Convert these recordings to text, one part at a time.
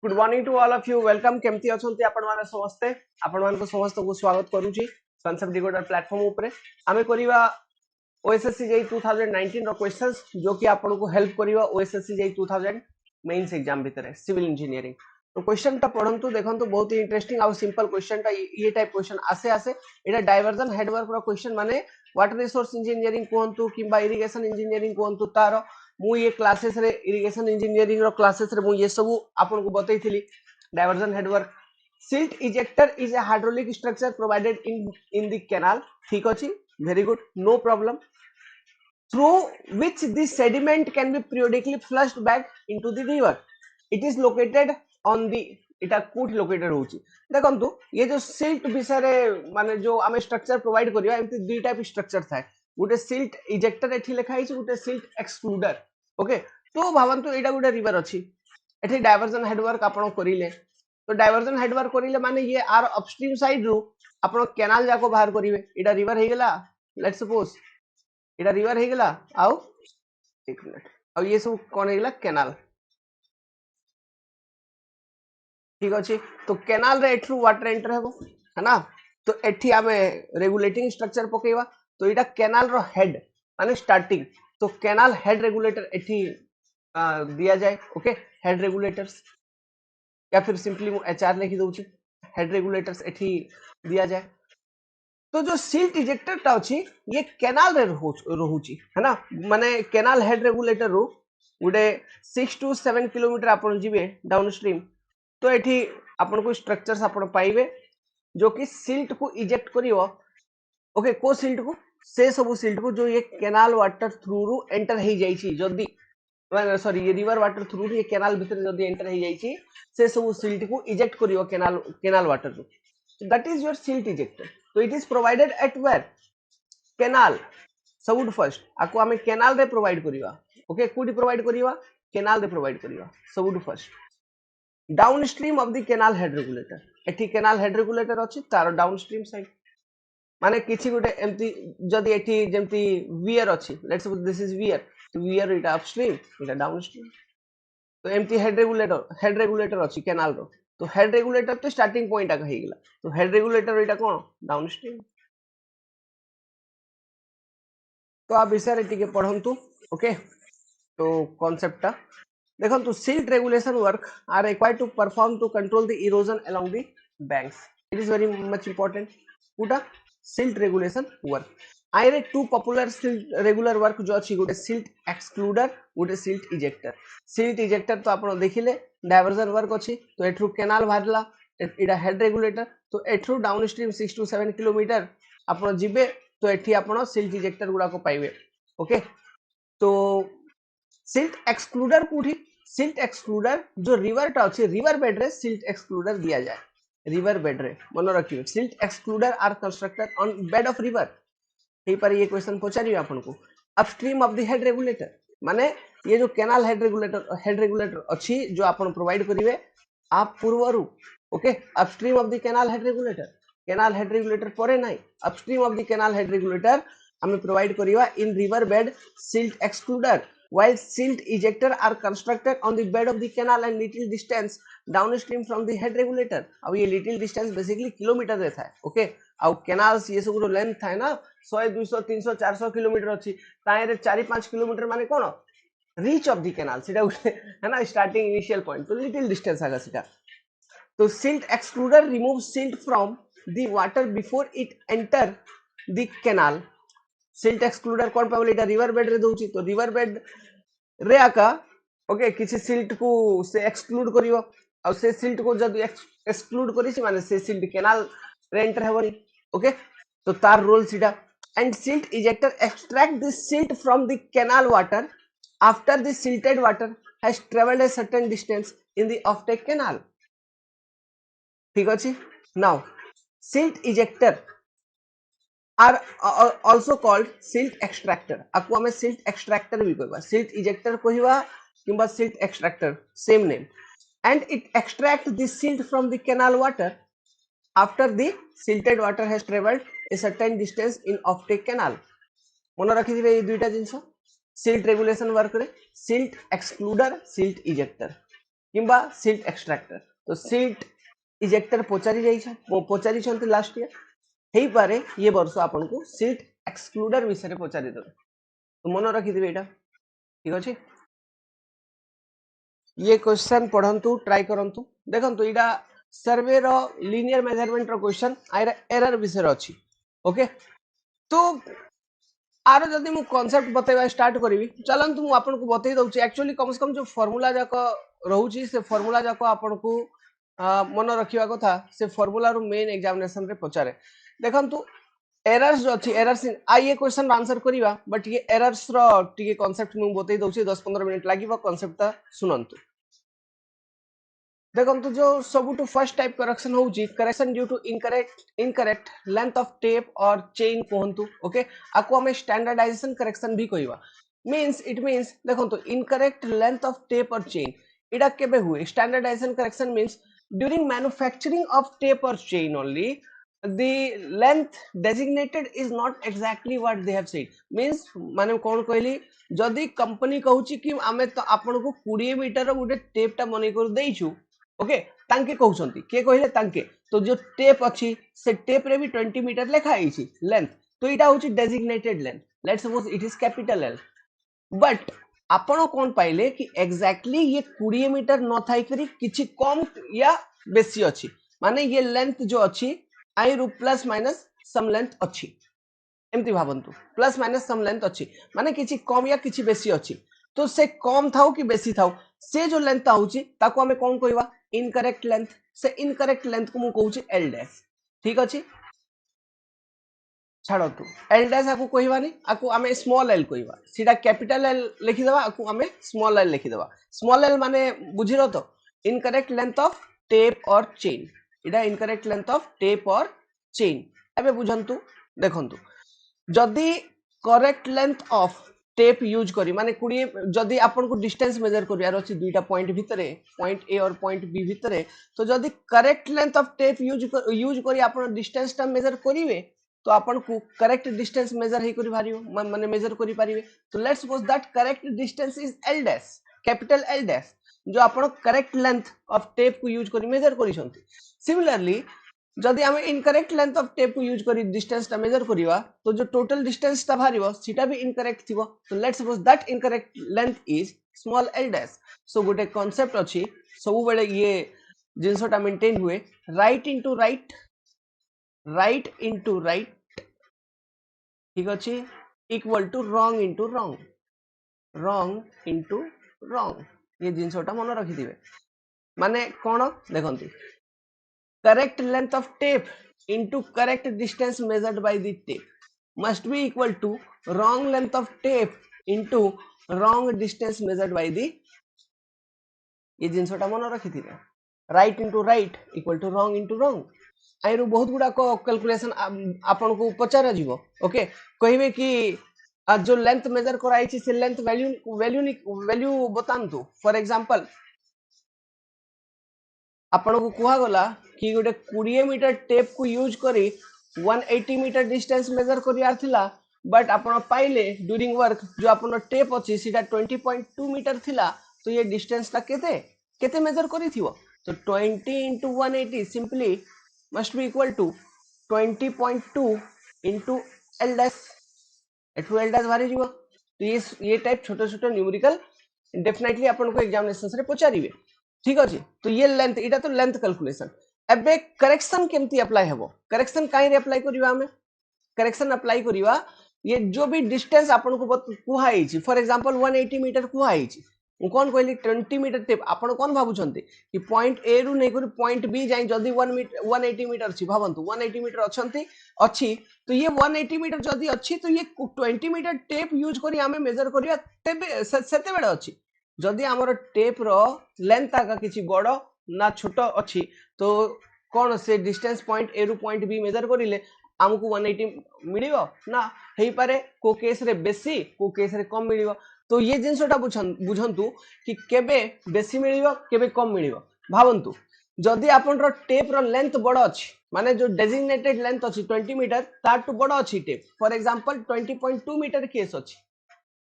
Good morning to all of you welcome केमती अछंती आपण माने समस्ते आपण मान को समस्त को स्वागत करूची कॉन्सेप्ट डिकोडर प्लेटफॉर्म ऊपर आमे करिवा ओएसएससी जेई 2019 रो क्वेश्चंस जो कि आपण को हेल्प करिवा ओएसएससी जेई 2000 मेंस एग्जाम भीतर सिविल इंजीनियरिंग तो क्वेश्चन ता पढंतु देखंतु बहुत ही इंटरेस्टिंग और सिंपल क्वेश्चन ता ये टाइप क्वेश्चन आसे आसे एटा डाइवर्जन हेडवर्क रो क्वेश्चन माने वाटर रिसोर्स इंजीनियरिंग कोंतु किबा इरिगेशन इंजीनियरिंग कोंतु तार मु ये क्लासेस रे इरिगेशन इंजीनियरिंग रो क्लासेस रे मु ये सब आपन को बतैथिली diversion headwork silt ejector is a hydraulic structure provided in the canal ठीक अछि very good no problem through which the sediment can be periodically flushed back into the river it is located on the इटा coat located होची देखंतु ये जो silt विषय रे माने जो आमे स्ट्रक्चर प्रोवाइड करिया एमती दुई टाइप स्ट्रक्चर थाए गुटे सिल्ट इजेक्टर एठी लिखा हिची गुटे सिल्ट एक्सक्लूडर ओके तो भावंतु एटा गुटे रिवर अछि एठी डाइवर्जन हेडवर्क आपण करिले तो डाइवर्जन हेडवर्क करिले माने ये आर अपस्ट्रीम साइड रु आपण कैनाल जाको बाहर करिवे एटा रिवर हे गेला लेट्स सपोज एटा रिवर हे गेला आउ एक मिनट आउ ये सब कोन हे गेला कैनाल ठीक अच्छे तो केनाल रे एठरू वाटर एंटर हेबो है ना तो एठी आमे रेगुलेटिंग स्ट्रक्चर पकेवा तो इटा केनाल रो हेड माने स्टार्टिंग तो केनाल हेड रेगुलेटर एठी दिया जाए ओके हेड रेगुलेटर्स या फिर सिंपली मु एचआर लिखि दउची हेड रेगुलेटर्स एठी दिया जाए तो जो सिल्ट इजेक्टर टा अछि ये केनाल रे रहुची है ना माने केनाल हेड रेगुलेटर रो गुडे 6 to 7 किलोमीटर आपण जिवे डाउन स्ट्रीम तो एठी आपण को स्ट्रक्चर्स आपण पाइबे जो कि सिल्ट को इजेक्ट करियो ओके को सिल्ट को से सब सिल्ट को जो ये केनाल वाटर थ्रू रु एंटर हे जाई छी जदी सॉरी ये रिवर वाटर थ्रू ये केनाल भीतर जदी एंटर हे जाई छी से सब सिल्ट को इजेक्ट करियो केनाल वाटर रु that is your silt ejector तो it is provided at where canal सबुठ फर्स्ट आको हमें केनाल रे प्रोवाइड करिवा ओके कोडी प्रोवाइड करिवा केनाल रे प्रोवाइड करिवा सबुठ first downstream of the canal head regulator एठी केनाल हेड रेगुलेटर अछि तार डाउनस्ट्रीम साइड माने किछि गुटे एमती जदी एठी जेमती वियर अछि let's suppose this is wear तो वियर इटा अपस्ट्रीम इटा डाउनस्ट्रीम तो एमती हेड रेगुलेटर अछि केनाल रो तो हेड रेगुलेटर तो स्टार्टिंग पॉइंट आ कहि गेला तो हेड रेगुलेटर इटा कोन डाउनस्ट्रीम तो आप विषय रे टिके पढंतु ओके तो कांसेप्ट ता देखो silt regulation work are required to perform to control the erosion along the banks it is very much important उटा silt regulation work आइरे two popular silt regular work जो अछि गोटे silt excluder गोटे silt ejector तो आपण देखिले diversion work अछि तो एथ्रू केनाल बाहरला इडा हेड रेगुलेटर तो एथ्रू डाउनस्ट्रीम 6 to 7 किलोमीटर आपण जिबे तो एठी आपण silt ejector गुडा को पाइबे ओके तो सिल्ट एक्सक्लूडर कोठी सिल्ट एक्सक्लूडर जो रिवर टा अछि रिवर बेड रे सिल्ट एक्सक्लूडर दिया जाए रिवर बेड रे मन रखियो silt excluder are constructed on bed of river एही पर ये क्वेश्चन पचारियो आपन को upstream of the head regulator माने ये जो केनाल हेड रेगुलेटर अछि जो आपन प्रोवाइड करिवे आप पूर्वरु okay upstream of the canal head regulator परे नाही upstream of the canal head regulator हमें प्रोवाइड करिवा in river bed silt excluder while silt ejector are constructed on the bed of the canal and little distance downstream from the head regulator अब ये little distance basically kilometre रे थाए okay आउ canals ये सब length थाए ना 100 200 300 400 kilometre अछि ताए रे 4 5 किलोमीटर माने कोन रीच ऑफ द कैनाल सेटा है ना स्टार्टिंग इनिशियल पॉइंट तो लिटिल डिस्टेंस आगा सेटा तो silt excluder remove silt from the water before it enter the canal silt excluder कोन पाबले एटा रिवर बेड रे दउची तो रिवर बेड रे आका ओके किछि सिल्ट को से एक्सक्लूड करियो आ से सिल्ट को जद एक्सक्लूड करिछि माने से सिल्ट केनाल रे एंटर हेबनी ओके तो तार रोल सिटा and silt ejector extract this silt from the canal water after the silted water has travelled a certain distance in the offtake canal ठीक अछि now silt ejector are also called silt extractor आपको हमें silt extractor भी कहबा silt ejector कहबा किंबा silt extractor same name and it extract the silt from the canal water after the silted water has traveled a certain distance in offtake canal मन रखि दिबे ए दुईटा जिंस silt regulation work रे silt excluder silt ejector किंबा silt extractor तो silt ejector पचारि छंती लास्ट ईयर हेई पारे ये वर्ष आपन को सिल्ट एक्सक्लूडर विषय पचारि देबे तो मन रखी दिबे एटा ठीक अछि ये क्वेश्चन पढ़ंतु ट्राई करंतु देखंतु एटा सर्वे रो लीनियर मेजरमेंट रो क्वेश्चन आइरा एरर विषय रो अछि ओके तो आरो जदि मु कांसेप्ट बतैबा स्टार्ट करिवि चलंतु मु आपन को बतै दउची एक्चुअली कम से कम जो फार्मूला जाको रहउची से फार्मूला जाको आपन को मन रखिबा कथा से फार्मूला रो मेन एग्जामिनेशन रे पचारे देखंतु एरर्स जो अछि एरर्स आई ये क्वेश्चन आंसर करिवा बट ये एरर्स रो टिके कांसेप्ट मु बतै दउची 10-15 मिनिट लागिबा कांसेप्ट ता सुनंतु देखो जो सब फर्स्ट टाइप करेक्शन होउची correction due to incorrect length of tape और चेन कहंतु ओके आको हमें स्टैंडर्डाइजेशन करेक्शन भी कहबा मींस देखो इनकरेक्ट लेंथ ऑफ टेप और चेन इडा केबे हुए standardisation correction means during manufacturing of tape और chain only the length designated is not exactly what they have said means माने कोन कहली जदी कंपनी कहूची कि आमे तो आपन को 20 मीटर गुटे टेप टा मने कर देइछु ओके तांके कहउछंती के कहले तांके तो जो टेप अछि से टेप रे भी 20 मीटर लेखा आइछि लेंथ तो इटा होची designated length let's suppose it is capital L but आपण कोन पाइले कि एग्जैक्टली ये 20 मीटर न थाई करी किछि कम या बेसी अछि माने ये लेंथ जो अछि आई रु प्लस माइनस सम लेंथ अछि एमती भाबंतु प्लस माइनस सम लेंथ अछि माने किछि कम या किछि बेसी अछि तो से कम थाउ कि बेसी थाउ से जो लेंथ आउची ताको हमें कोन कहबा इनकरेक्ट लेंथ से इनकरेक्ट लेंथ को मु कहूची एल डैश ठीक अछि छाड़तु एल डैश आकु कहबानी आकु हमें स्मॉल एल कहबा सीधा कैपिटल एल लिखि देबा आकु हमें स्मॉल एल लिखि देबा स्मॉल एल माने बुझिरो तो इनकरेक्ट लेंथ ऑफ टेप और chain Ida incorrect length of tape और चेन एबे बुझंतु देखंतु जदी correct length of tape use करी माने 20 जदी आपन को डिस्टेंस मेजर करियार अछि दुईटा पॉइंट भितरे पॉइंट ए और पॉइंट बी भितरे तो जदी correct length of tape use करी आपन डिस्टेंस टा मेजर करिवे तो आपन को करेक्ट डिस्टेंस मेजर हे करि भारियो माने मेजर करि पारिबे तो let's suppose that correct distance is L dash capital L dash जो आपन करेक्ट लेंथ ऑफ टेप को यूज करी मेजर करि छंती सिमिलरली जदि हमें इनकरेक्ट लेंथ ऑफ टेप को यूज करी डिस्टेंस टा मेजर करिवा तो जो टोटल डिस्टेंस ता भारिबो सीटा भी इनकरेक्ट थिबो तो let's suppose that incorrect length is small L dash so गोटे कांसेप्ट अछि सब बेले ये जिंसटा मेंटेन हुए राइट इनटू राइट ठीक अछि equal to wrong into wrong ये जिंसटा मन रखि दिबे माने कोन देखंतु correct length of tape into correct distance measured by the tape must be equal to wrong length of tape into wrong distance measured by the ये जिनसटा मन रखि थिबे right into right equal to wrong into wrong आइरु बहुत गुडा को calculation आपन को पचारा जीवो ओके कहिबे कि जो लेंथ मेजर कराई छी से लेंथ वैल्यू बतांतु फॉर एग्जांपल आपन को कुहा गला कि गोटे 20 मीटर टेप को यूज करी 180 मीटर डिस्टेंस मेजर करियार थिला बट आपन पाइले ड्यूरिंग वर्क जो आपन टेप अछि सीधा 20.2 मीटर थिला तो ये डिस्टेंस ता केते मेजर करी थिवो तो 20 into 180 simply must be equal to 20.2 into L dash एठु एल डैश भारी जीवो तो ये टाइप छोटे छोटे न्यूमेरिकल डेफिनेटली आपन को एग्जामिनेशन रे पचारिबे ठीक अछि तो ये लेंथ इटा तो लेंथ कैलकुलेशन एबे करेक्शन केमती अप्लाई हेबो करेक्शन काई रे अप्लाई करिवा हमें करेक्शन अप्लाई करिवा ये जो भी डिस्टेंस आपन को कुहाई छी फॉर एग्जांपल 180 मीटर कुहाई छी कोन कहली 20 मीटर टेप आपन कोन भाबु छंती कि पॉइंट ए रु नै करी पॉइंट बी जाई जदी 180 मीटर छी भाबंतु 180 मीटर अछंती अछि तो ये 180 मीटर जदी अछि तो ये 20 मीटर टेप यूज करी हमें मेजर करिया तेबे सेते बेडा अछि जदि हमर टेप रो लेंथ आका किछि बड़ ना छोट अछि तो कोन से डिस्टेंस पॉइंट ए रु पॉइंट बी मेजर करिले हमकु 180 मिलिबो ना हेई पारे को केस रे बेसी को केस रे कम मिलिबो तो ये जिंसटा बुझंतु कि केबे बेसी मिलिबो केबे कम मिलिबो भाबंतु जदि आपन रो टेप रो लेंथ बड़ अछि माने जो डेजिग्नेटेड लेंथ अछि 20 मीटर तार टू बड़ अछि tape for example 20.2 metre case अछि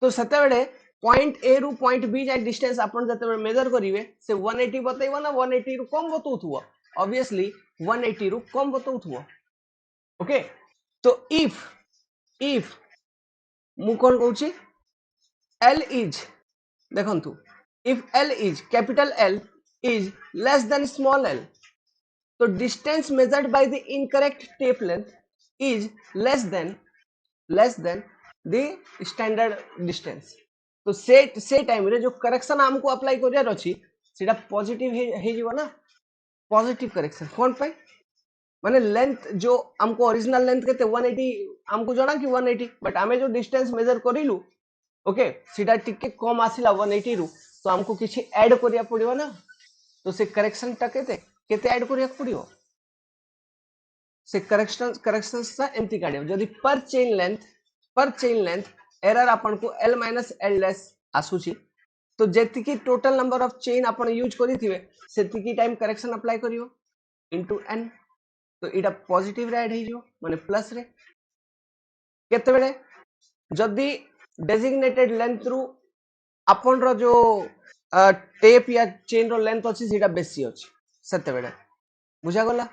तो सेते बेले पॉइंट ए रु पॉइंट बी जाए डिस्टेंस आपण जते मेजर करिवे से 180 बतैबो ना 180 रु कम बतौथुओ ऑब्वियसली 180 रु कम बतौथुओ ओके तो इफ मु कोन कहूची L is देखंतु if L is capital L is less than small l तो distance measured by the incorrect tape length is less than the standard distance तो से टाइम रे जो करेक्शन हमको अप्लाई करियार अछि सेटा पॉजिटिव हे जीवो ना पॉजिटिव करेक्शन कोन पे माने लेंथ जो हमको ओरिजिनल लेंथ केते 180 हमको जणा कि 180 बट हमें जो डिस्टेंस मेजर करिलु ओके सीधा टिके कम आसिला 180 रु तो हमको किछि ऐड करिया पड़ियो ना तो से करेक्शन टा केते केते ऐड करिया पड़ियो से करेक्शन सा एम्ति काढियो जदी पर चेन लेंथ एरर अपन को l - l डैश आसुची तो जेति की टोटल नंबर ऑफ चेन अपन यूज करिथिबे सेति की टाइम करेक्शन अप्लाई करियो इनटू n तो इटा पॉजिटिव रे ऐड हे जो माने प्लस रे केते बेले जदी डेजिग्नेटेड लेंथ रु अपन रो जो टेप या चेन रो लेंथ अछि सेटा बेसी अछि सेते बेले बुझा गला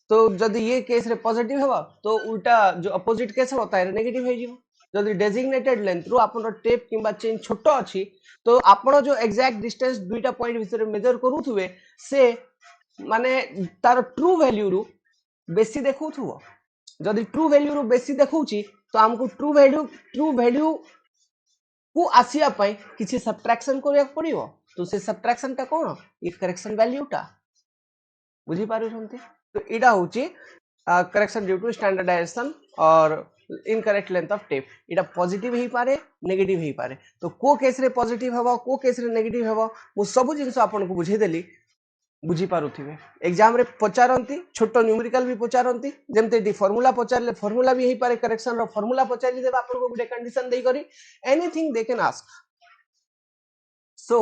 तो जदी ये केस रे पॉजिटिव हेबा तो उल्टा जो अपोजिट केस हेबा तारे नेगेटिव हे जिवो जदी डेजिग्नेटेड लेंथ रु अपन रो टेप किबा चेन छोटो अछि तो आपण जो एग्जैक्ट डिस्टेंस दुईटा पॉइंट भितर मेजर करूथुवे से माने तार ट्रू वैल्यू रु बेसी देखौथुवो जदी ट्रू वैल्यू रु बेसी देखौची तो हमको ट्रू वैल्यू को आसिया पाई किछि सब्ट्रैक्शन करिया पड़ियो तो से सब्ट्रैक्शन टा कोन ये करेक्शन वैल्यू टा बुझी पारु छंती तो इडा होची करेक्शन ड्यू टू स्टैंडर्डाइजेशन और इनकरेक्ट लेंथ ऑफ टेप इडा पॉजिटिव ही पारे नेगेटिव ही पारे तो को केस रे पॉजिटिव हबो को केस रे नेगेटिव हबो मु सब जिंस आपन को बुझे देली बुझी पारुथिबे एग्जाम रे पचारंती छोटो न्यूमेरिकल भी पचारंती जेमते डी फार्मूला पचारले फार्मूला भी ही पारे करेक्शन रो फार्मूला पचारि देबा आपन को गुडे कंडीशन देई करी anything they can ask so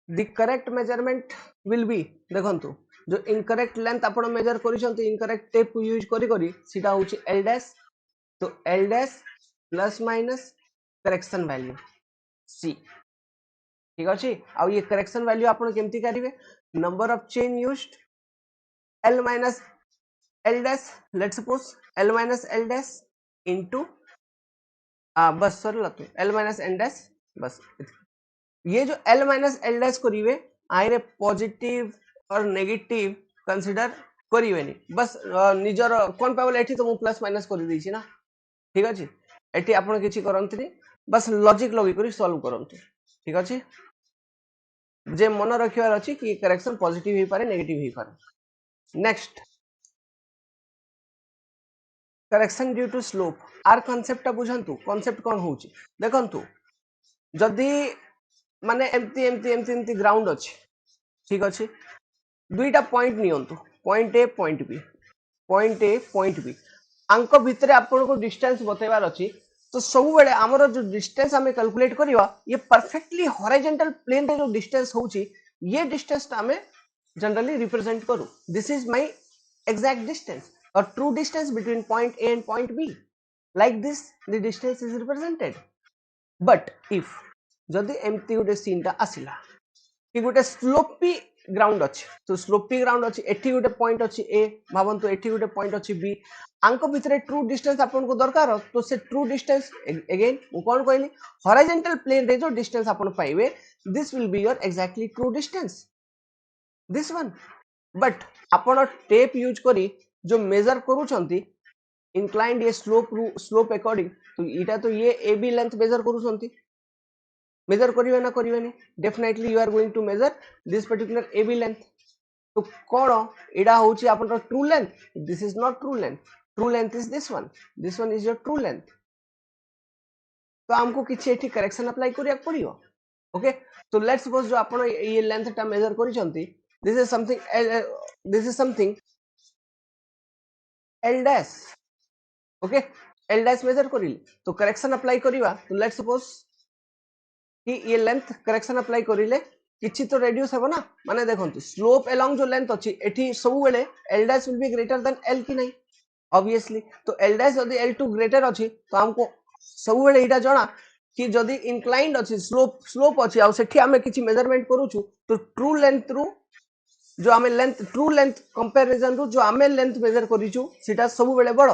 the correct measurement will be देखंतु जो इनकरेक्ट लेंथ आपण मेजर करिसंती इनकरेक्ट टेप यूज करी करी सीधा होची l डैश तो l dash plus minus correction value c ठीक अछि आ ये करेक्शन वैल्यू आपण केमती करिवे number of chain used l minus l dash let's suppose l minus l dash into बस सरल तो l minus n dash बस ये जो l minus l dash करिवे आइरे पॉजिटिव और नेगेटिव कंसीडर करिवे नि बस निजर कोन पावल एठी तो मु प्लस माइनस कर दै छी ना ठीक अछि एठी आपण किछि करंतनी बस लॉजिक लगी करी सॉल्व करंतु ठीक अछि जे मन रखिवार अछि कि करेक्शन पॉजिटिव ही पारे नेगेटिव ही पारे next correction due to slope आर कांसेप्ट बुझंतु कांसेप्ट कोन होउची देखंतु जदी माने एमती ग्राउंड अछि ठीक अछि दुईटा पॉइंट नियंतु पॉइंट ए पॉइंट बी अंक भितरे आपन को डिस्टेंस बतेबार अछि तो सब बेले हमर जो डिस्टेंस हमें कैलकुलेट करिवा ये परफेक्टली हॉरिजॉन्टल प्लेन रे जो डिस्टेंस होउची ये डिस्टेंस हमें जनरली रिप्रेजेंट करू this is my exact distance or true distance between point A and point B like this the distance is represented but if जदि एमती गोटे सीन टा आसिला कि गोटे स्लोपी ग्राउंड अछि तो स्लोपी ग्राउंड अछि एठी गोटे पॉइंट अछि A भावंतु एठी गोटे पॉइंट अछि B अंक भितरे ट्रू डिस्टेंस आपन को दरकार तो से ट्रू डिस्टेंस अगेन मु कोन कहली हॉरिजॉन्टल प्लेन रे जो डिस्टेंस आपन पाइबे this will be your exactly true distance this one but आपण टेप यूज करी जो मेजर करूछंती इंक्लाइंड ये स्लोप अकॉर्डिंग तो इटा तो ये ए बी लेंथ मेजर करूछंती मेजर करिवे ना करिवे नहीं definitely you are going to measure this particular A B length तो कोन एडा होची आपण true length this is not true length is this one is your true length तो हमको किछि एठी करेक्शन अप्लाई करिया पड़ियो ओके तो लेट्स सपोज जो आपण ये लेंथ टा major करिसंती this is something l dash okay l dash measure करिले तो करेक्शन अप्लाई करिवा तो लेट्स सपोज कि ये लेंथ करेक्शन अप्लाई करिले किछि तो रेड्यूस हेबो ना माने देखंतु स्लोप अलोंग जो लेंथ अछि एठी सब बेले l dash will be greater than l कि नहीं ऑब्वियसली तो l dash यदि l2 ग्रेटर अछि तो हमको सब बेले इटा जणा कि जदि इंक्लाइंड अछि स्लोप अछि आ सेठी हमें किछि मेजरमेंट करूछु तो ट्रू लेंथ रु जो आमे लेंथ ट्रू लेंथ कंपैरिजन रु जो आमे लेंथ मेजर करिछु सेटा सब बेले बड़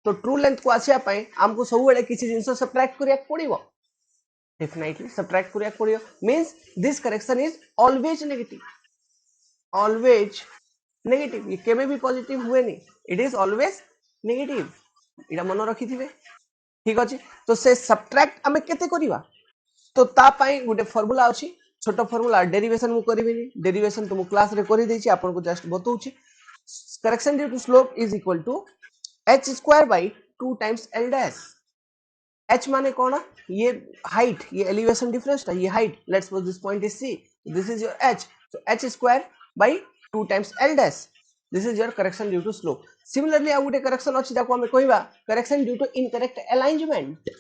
तो ट्रू लेंथ को आसिया पई हमको सब बेले किछि जिंस सब्ट्रैक्ट करिया पड़िबो डेफिनेटली सब्ट्रैक्ट करिया पड़ियो means this correction is always negative ये केबे भी पॉजिटिव हुए नहीं it is always negative Ida मन रखी थिबे ठीक अछि तो से सब्ट्रैक्ट हमें केते करिवा तो ता पई गुटे फार्मूला अछि छोटो फार्मूला डेरिवेशन मु करबिनी डेरिवेशन तो मु क्लास रे करि देछि आपन को जस्ट बतौछि correction due to slope is equal to h square by 2 times l dash h माने कौन ये हाइट ये एलिवेशन डिफरेंस था ये height let's suppose this point is c this is your h so h square by 2 times l dash this is your correction due to slope similarly आ गुटे correction अछि जाको हमें कहबा correction due to incorrect alignment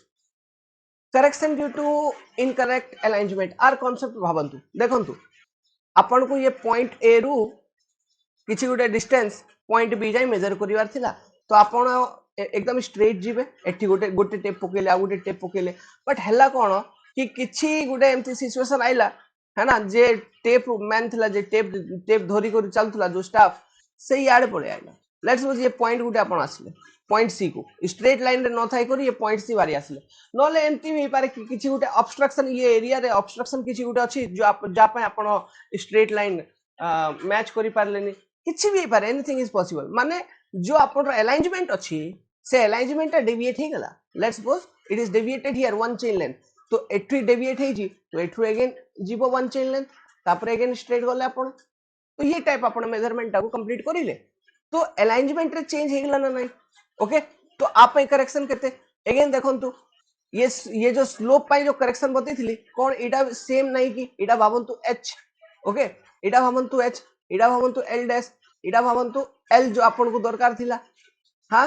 correction due to incorrect alignment आर concept भाबंतु देखंतु आपन को ये पॉइंट ए रु किछि गुटे डिस्टेंस पॉइंट बी जाई मेजर करिवार थिला तो आपण एकदम स्ट्रेट जीवे एठी गोटे गोटे टेप पकेले आ गोटे टेप पकेले बट हला कोन कि किछि गुटे एमती सिचुएशन आइला है ना जे टेप मैन थिला जे टेप टेप धरी कर चलतला जो स्टाफ से याडे पड़े आइला लेट्स सपोज ये पॉइंट गुटे आपण आसले पॉइंट सी को स्ट्रेट लाइन रे न थाई करी ये पॉइंट सी बारी आसले नले एमती भी पारे कि किछि गुटे ऑब्स्ट्रक्शन ये एरिया रे ऑब्स्ट्रक्शन किछि गुटे अछि जो आप जा पे आपण स्ट्रेट लाइन मैच करि पारलेनी किछि भी पारे एनीथिंग इज पॉसिबल माने जो आपण अलाइनमेंट अछि से अलाइनमेंट डेविएट हे गला let's suppose it is deviated here one chain length तो एट्री डेविएट हे जी तो एट्रू अगेन जीवो वन चेन लेंथ तापर अगेन स्ट्रेट गले आपण तो ये टाइप आपण मेजरमेंट को कंप्लीट करिले तो अलाइनमेंट रे चेंज हे गला ना नहीं ओके तो आप ए करेक्शन केते अगेन देखंतु ये जो स्लोप पाई जो करेक्शन बतैथिली कोन एटा सेम नहीं कि एटा भाबंतु h ओके एटा भाबंतु h एटा भाबंतु l डैश एटा भाबंतु l जो आपन को दरकार थिला हां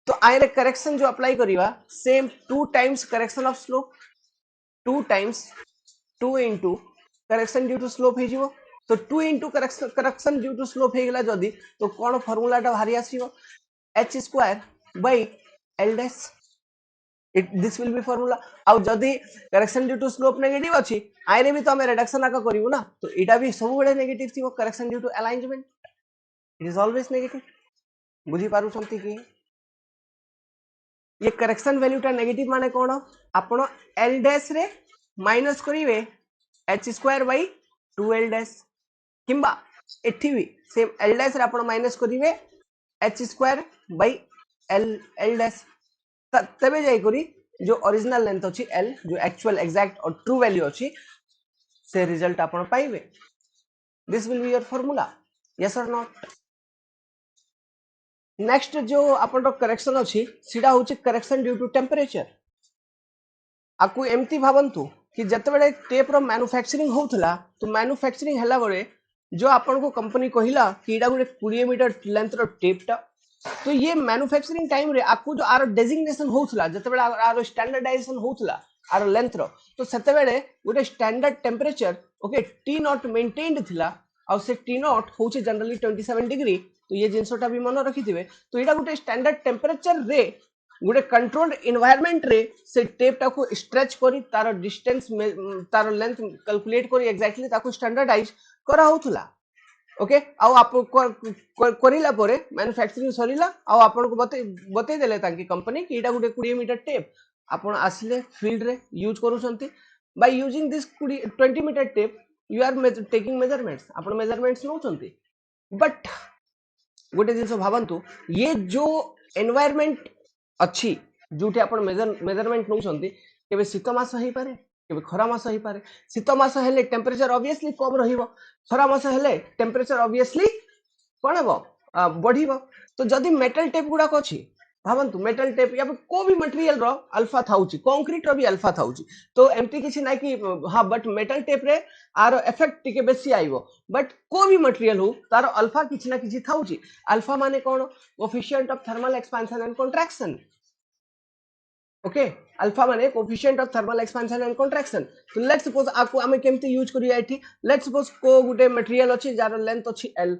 तो आइरे करेक्शन जो अप्लाई करिवा same 2 times correction of slope 2 times 2 into correction due to slope हे जिवो तो 2 into correction due to slope हे गेला जदी तो कोन फार्मूलाटा भारी आसीबो h square by l dash this will be formula आउ जदी correction due to slope negative अछि आइरे भी तो हम रिडक्शन आका करिवो ना तो एटा भी सब बडे नेगेटिव थिबो correction due to alignment it is always negative बुझी पारु छंती कि ये करेक्शन वैल्यूटा नेगेटिव माने कोन आपण l डैश रे माइनस करिवे h square by 2l dash किंबा एठी भी सेम l डैश रे आपण माइनस करिवे h square by l dash तबे जाई करी जो ओरिजिनल लेंथ अछि l जो एक्चुअल एग्जैक्ट और ट्रू वैल्यू अछि से रिजल्ट आपण पाइबे this will be your formula yes और नॉट नेक्स्ट जो आपण करेक्शन अछि सीधा होछि करेक्शन ड्यू टू टेंपरेचर आकु एमती भाबंतु कि जते बेले टेप रो मैन्युफैक्चरिंग होउथला तो मैन्युफैक्चरिंग हला बळे जो आपण को कंपनी कहिला कि एडा गुटे 20 मीटर लेंथ रो टेपटा तो ये मैन्युफैक्चरिंग टाइम रे आकु जो आर डेजिग्नेशन होउथला जते बेले आर स्टैंडर्डाइजेशन होउथला आर लेंथ रो तो सेते बेले गुटे standard temperature okay T not maintained थिला आ से टी नॉट होउछि जनरली 27 डिग्री तो ये जिंसोटा भी मन रखी थिबे तो एडा गुटे स्टैंडर्ड टेंपरेचर रे गुटे कंट्रोल्ड एनवायरनमेंट रे से टेपटा को स्ट्रेच करी तार डिस्टेंस तार लेंथ कैलकुलेट करी एग्जैक्टली ताको स्टैंडर्डाइज करा होउथला ओके आउ आप करिला परे मैन्युफैक्चरिंग सरीला आउ आपन को बतै देले ताकि कंपनी कि एटा गुटे 20 मीटर टेप आपन आसले फील्ड रे यूज करूछंती by using this 20 metre tape you are taking measurements आपन मेजरमेंट्स नउछंती बट गोटे जिंस भाबंतु ये जो एनवायरनमेंट अच्छी जोठी आपण मेजरमेंट नउछंती केबे शीत मास होई पारे केबे खरा मास होई पारे शीत मास हेले टेंपरेचर ऑब्वियसली कम रहिबो खरा मास हेले टेंपरेचर ऑब्वियसली कोन हेबो बढ़िबो तो जदी मेटल टेप गुडा को अछि भाबंतु मेटल टेप या को भी मटेरियल रो अल्फा थाउची कंक्रीट रो भी अल्फा थाउची तो एमटी किछि नै कि हां बट मेटल टेप रे आर इफेक्ट टिके बेसी आइबो बट को भी मटेरियल हो तार अल्फा किछि ना किछि थाउची अल्फा माने कोन coefficient of thermal expansion and contraction okay alpha माने coefficient of thermal expansion and contraction तो लेट्स सपोज आपको हमें केमती यूज करिया एठी लेट्स सपोज को गुटे मटेरियल अछि जार लेंथ अछि l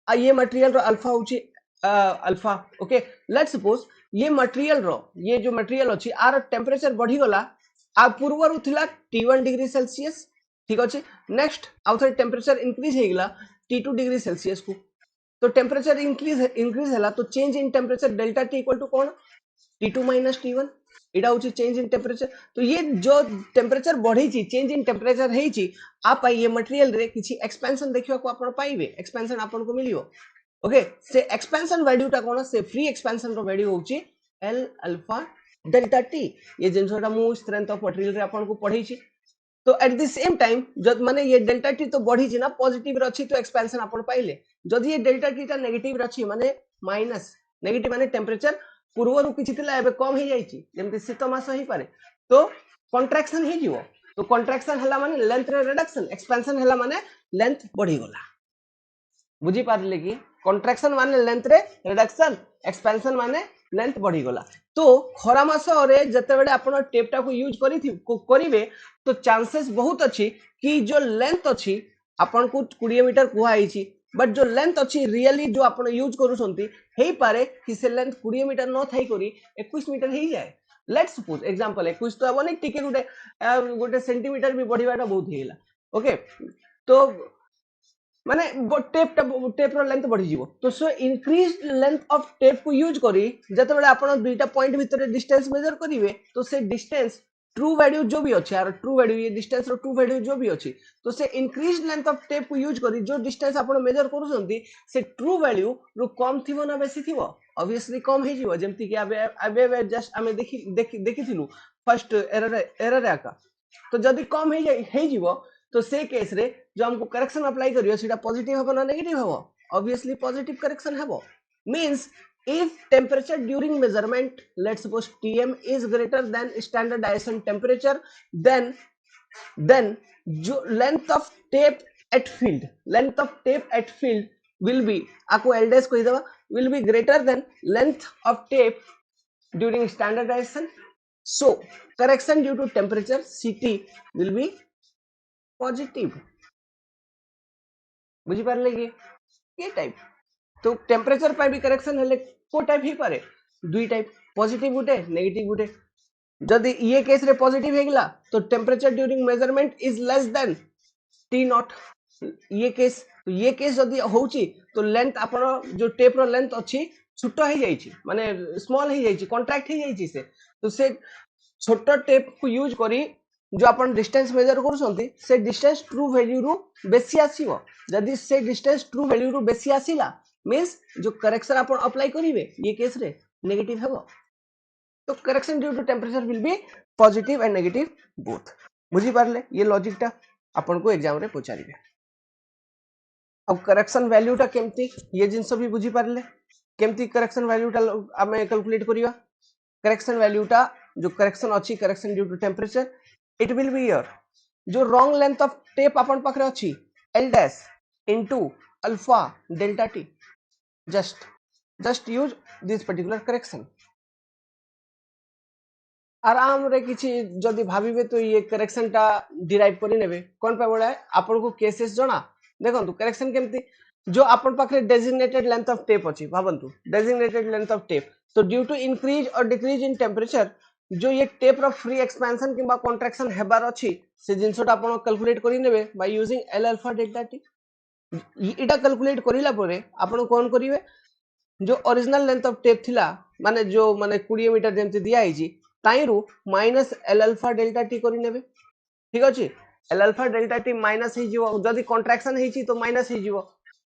आ ये मटेरियल रो अल्फा होची अल्फा ओके लेट्स सपोज ये मटेरियल रो ये जो मटेरियल अछि आर टेम्परेचर बढ़ी गला आ पूर्वरु थिला T1 डिग्री सेल्सियस ठीक अछि नेक्स्ट आउ थे टेम्परेचर इंक्रीज हे गला T2 डिग्री सेल्सियस को तो टेम्परेचर इंक्रीज हैला तो change in temperature delta T equal to कोन T2 माइनस T1 एटा होची चेंज इन टेम्परेचर तो ये जो टेम्परेचर बढ़ी छी चेंज इन टेम्परेचर हेई छी आप ये मटेरियल रे किछि एक्सपेंशन देखियो को आपण पाइबे एक्सपेंशन आपण को मिलियो ओके से एक्सपेंशन वैल्यू टा कोन से फ्री एक्सपेंशन रो वैल्यू होची L अल्फा डेल्टा T ये जिनसोटा मु स्ट्रेंथ ऑफ मटेरियल रे आपण को पढै छी तो एट द सेम टाइम जब माने ये डेल्टा टी तो बढ़ी छी ना पॉजिटिव रछि तो एक्सपेंशन आपण पाइले जदि ये डेल्टा टी टा नेगेटिव रछि माने माइनस नेगेटिव माने टेम्परेचर पूर्वरु किछि थिला एबे कम हे जाईची जेमति शीत मास ही पारे तो कंट्राक्शन ही जीवो तो कंट्राक्शन हला माने लेंथ रे रिडक्शन एक्सपेंशन हला माने लेंथ बढ़ी गला बुझी पारले कि कंट्राक्शन माने लेंथ रे रिडक्शन एक्सपेंशन माने लेंथ बढ़ी गला तो खरा मास रे जते बेले आपण टेप टा को यूज करिवे तो चांसेस बहुत अच्छी कि जो लेंथ अच्छी आपण को 20 मीटर कुहा आईची बट जो लेंथ अच्छी रियली जो आपण यूज करूसंती हेई पारे कि से लेंथ 20 मीटर न थाई करी 21 मीटर ही जाए लेट्स सपोज एग्जांपल 21 तो बने टिके गोटे सेंटीमीटर भी बढ़ीवाटा बहुत हेला ओके तो माने टेप रो लेंथ बढ़ी जीवो तो so increase length of tape को यूज करी जते बेले आपण दुईटा पॉइंट भीतर डिस्टेंस मेजर करिवे तो से डिस्टेंस ट्रू वैल्यू जो भी अच्छी यार ट्रू वैल्यू ये डिस्टेंस रो ट्रू वैल्यू जो भी अच्छी तो से इंक्रीज लेंथ ऑफ टेप को यूज करी जो डिस्टेंस आपण मेजर करूसंती से ट्रू वैल्यू रो कम थिवो ना बेसी थिवो ऑब्वियसली कम हे जीवो जेमति कि अबे जस्ट हमें देखिथिलु फर्स्ट एरर आका तो जदी कम हे जीवो तो से केस रे जो हमको करेक्शन अप्लाई करियो सेटा पॉजिटिव हबो ना नेगेटिव हबो ऑब्वियसली पॉजिटिव करेक्शन हबो means if temperature during measurement let's suppose Tm is greater than standard Dyson temperature then जो length of tape at field will be आपको L dash कहि दबा will be greater than length of tape during standardization so correction due to temperature Ct will be positive बुझी पारले कि ये type तो temperature पर भी करेक्शन हेले को टाइप ही पारे दुई टाइप पॉजिटिव गुटे नेगेटिव गुटे जदि ये केस रे पॉजिटिव हेगला तो temperature during measurement is less than T not ये केस जदि होउची तो लेंथ आपण जो टेप रो लेंथ अछि छोटो हे जाईची माने स्मॉल हे जाईची कॉन्ट्रैक्ट हे जाईची से छोटो टेप को यूज करी जो अपन डिस्टेंस मेजर करूसंती से डिस्टेंस ट्रू वैल्यू रु बेसी आसीबो जदि से डिस्टेंस ट्रू वैल्यू रु बेसी आसीला मींस जो करेक्शन अपन अप्लाई करिवे ये केस रे नेगेटिव हेबो तो correction due to temperature will be positive and negative both बुझी पारले ये लॉजिक टा अपन को एग्जाम रे पचारिबे अब करेक्शन वैल्यू टा केमती ये जिंस भी बुझी पारले केमती करेक्शन वैल्यू टा आमे कैलकुलेट करिवा करेक्शन वैल्यू टा जो करेक्शन अछि correction due to temperature it will be here जो रॉन्ग लेंथ ऑफ टेप अपन पाखरे अछि L dash into alpha delta T just use this particular correction आराम रे किछि जदि भाबिबे तो ये करेक्शन टा डिराइव करि नेबे कोन पे बडा आपन को केसेस जणा देखंतु करेक्शन केमती जो आपन पाखरे डेजिग्नेटेड लेंथ ऑफ टेप अछि भाबंतु डेजिग्नेटेड लेंथ ऑफ टेप तो ड्यू टू इंक्रीज और डिक्रीज इन टेम्परेचर जो ये टेप रो फ्री एक्सपेंशन किबा कॉन्ट्रैक्शन हेबार अछि से जिंसोटा आपन कैलकुलेट करि नेबे by using L alpha delta T इटा कैलकुलेट करिला परे आपन कोन करिवे जो ओरिजिनल लेंथ ऑफ टेप थिला माने जो माने 20 मीटर जेमति दिया आइजी ताइरु minus L alpha delta T करि नेबे ठीक अछि L alpha delta T minus हे जीवो जदी कॉन्ट्रैक्शन हेची तो माइनस हे जीवो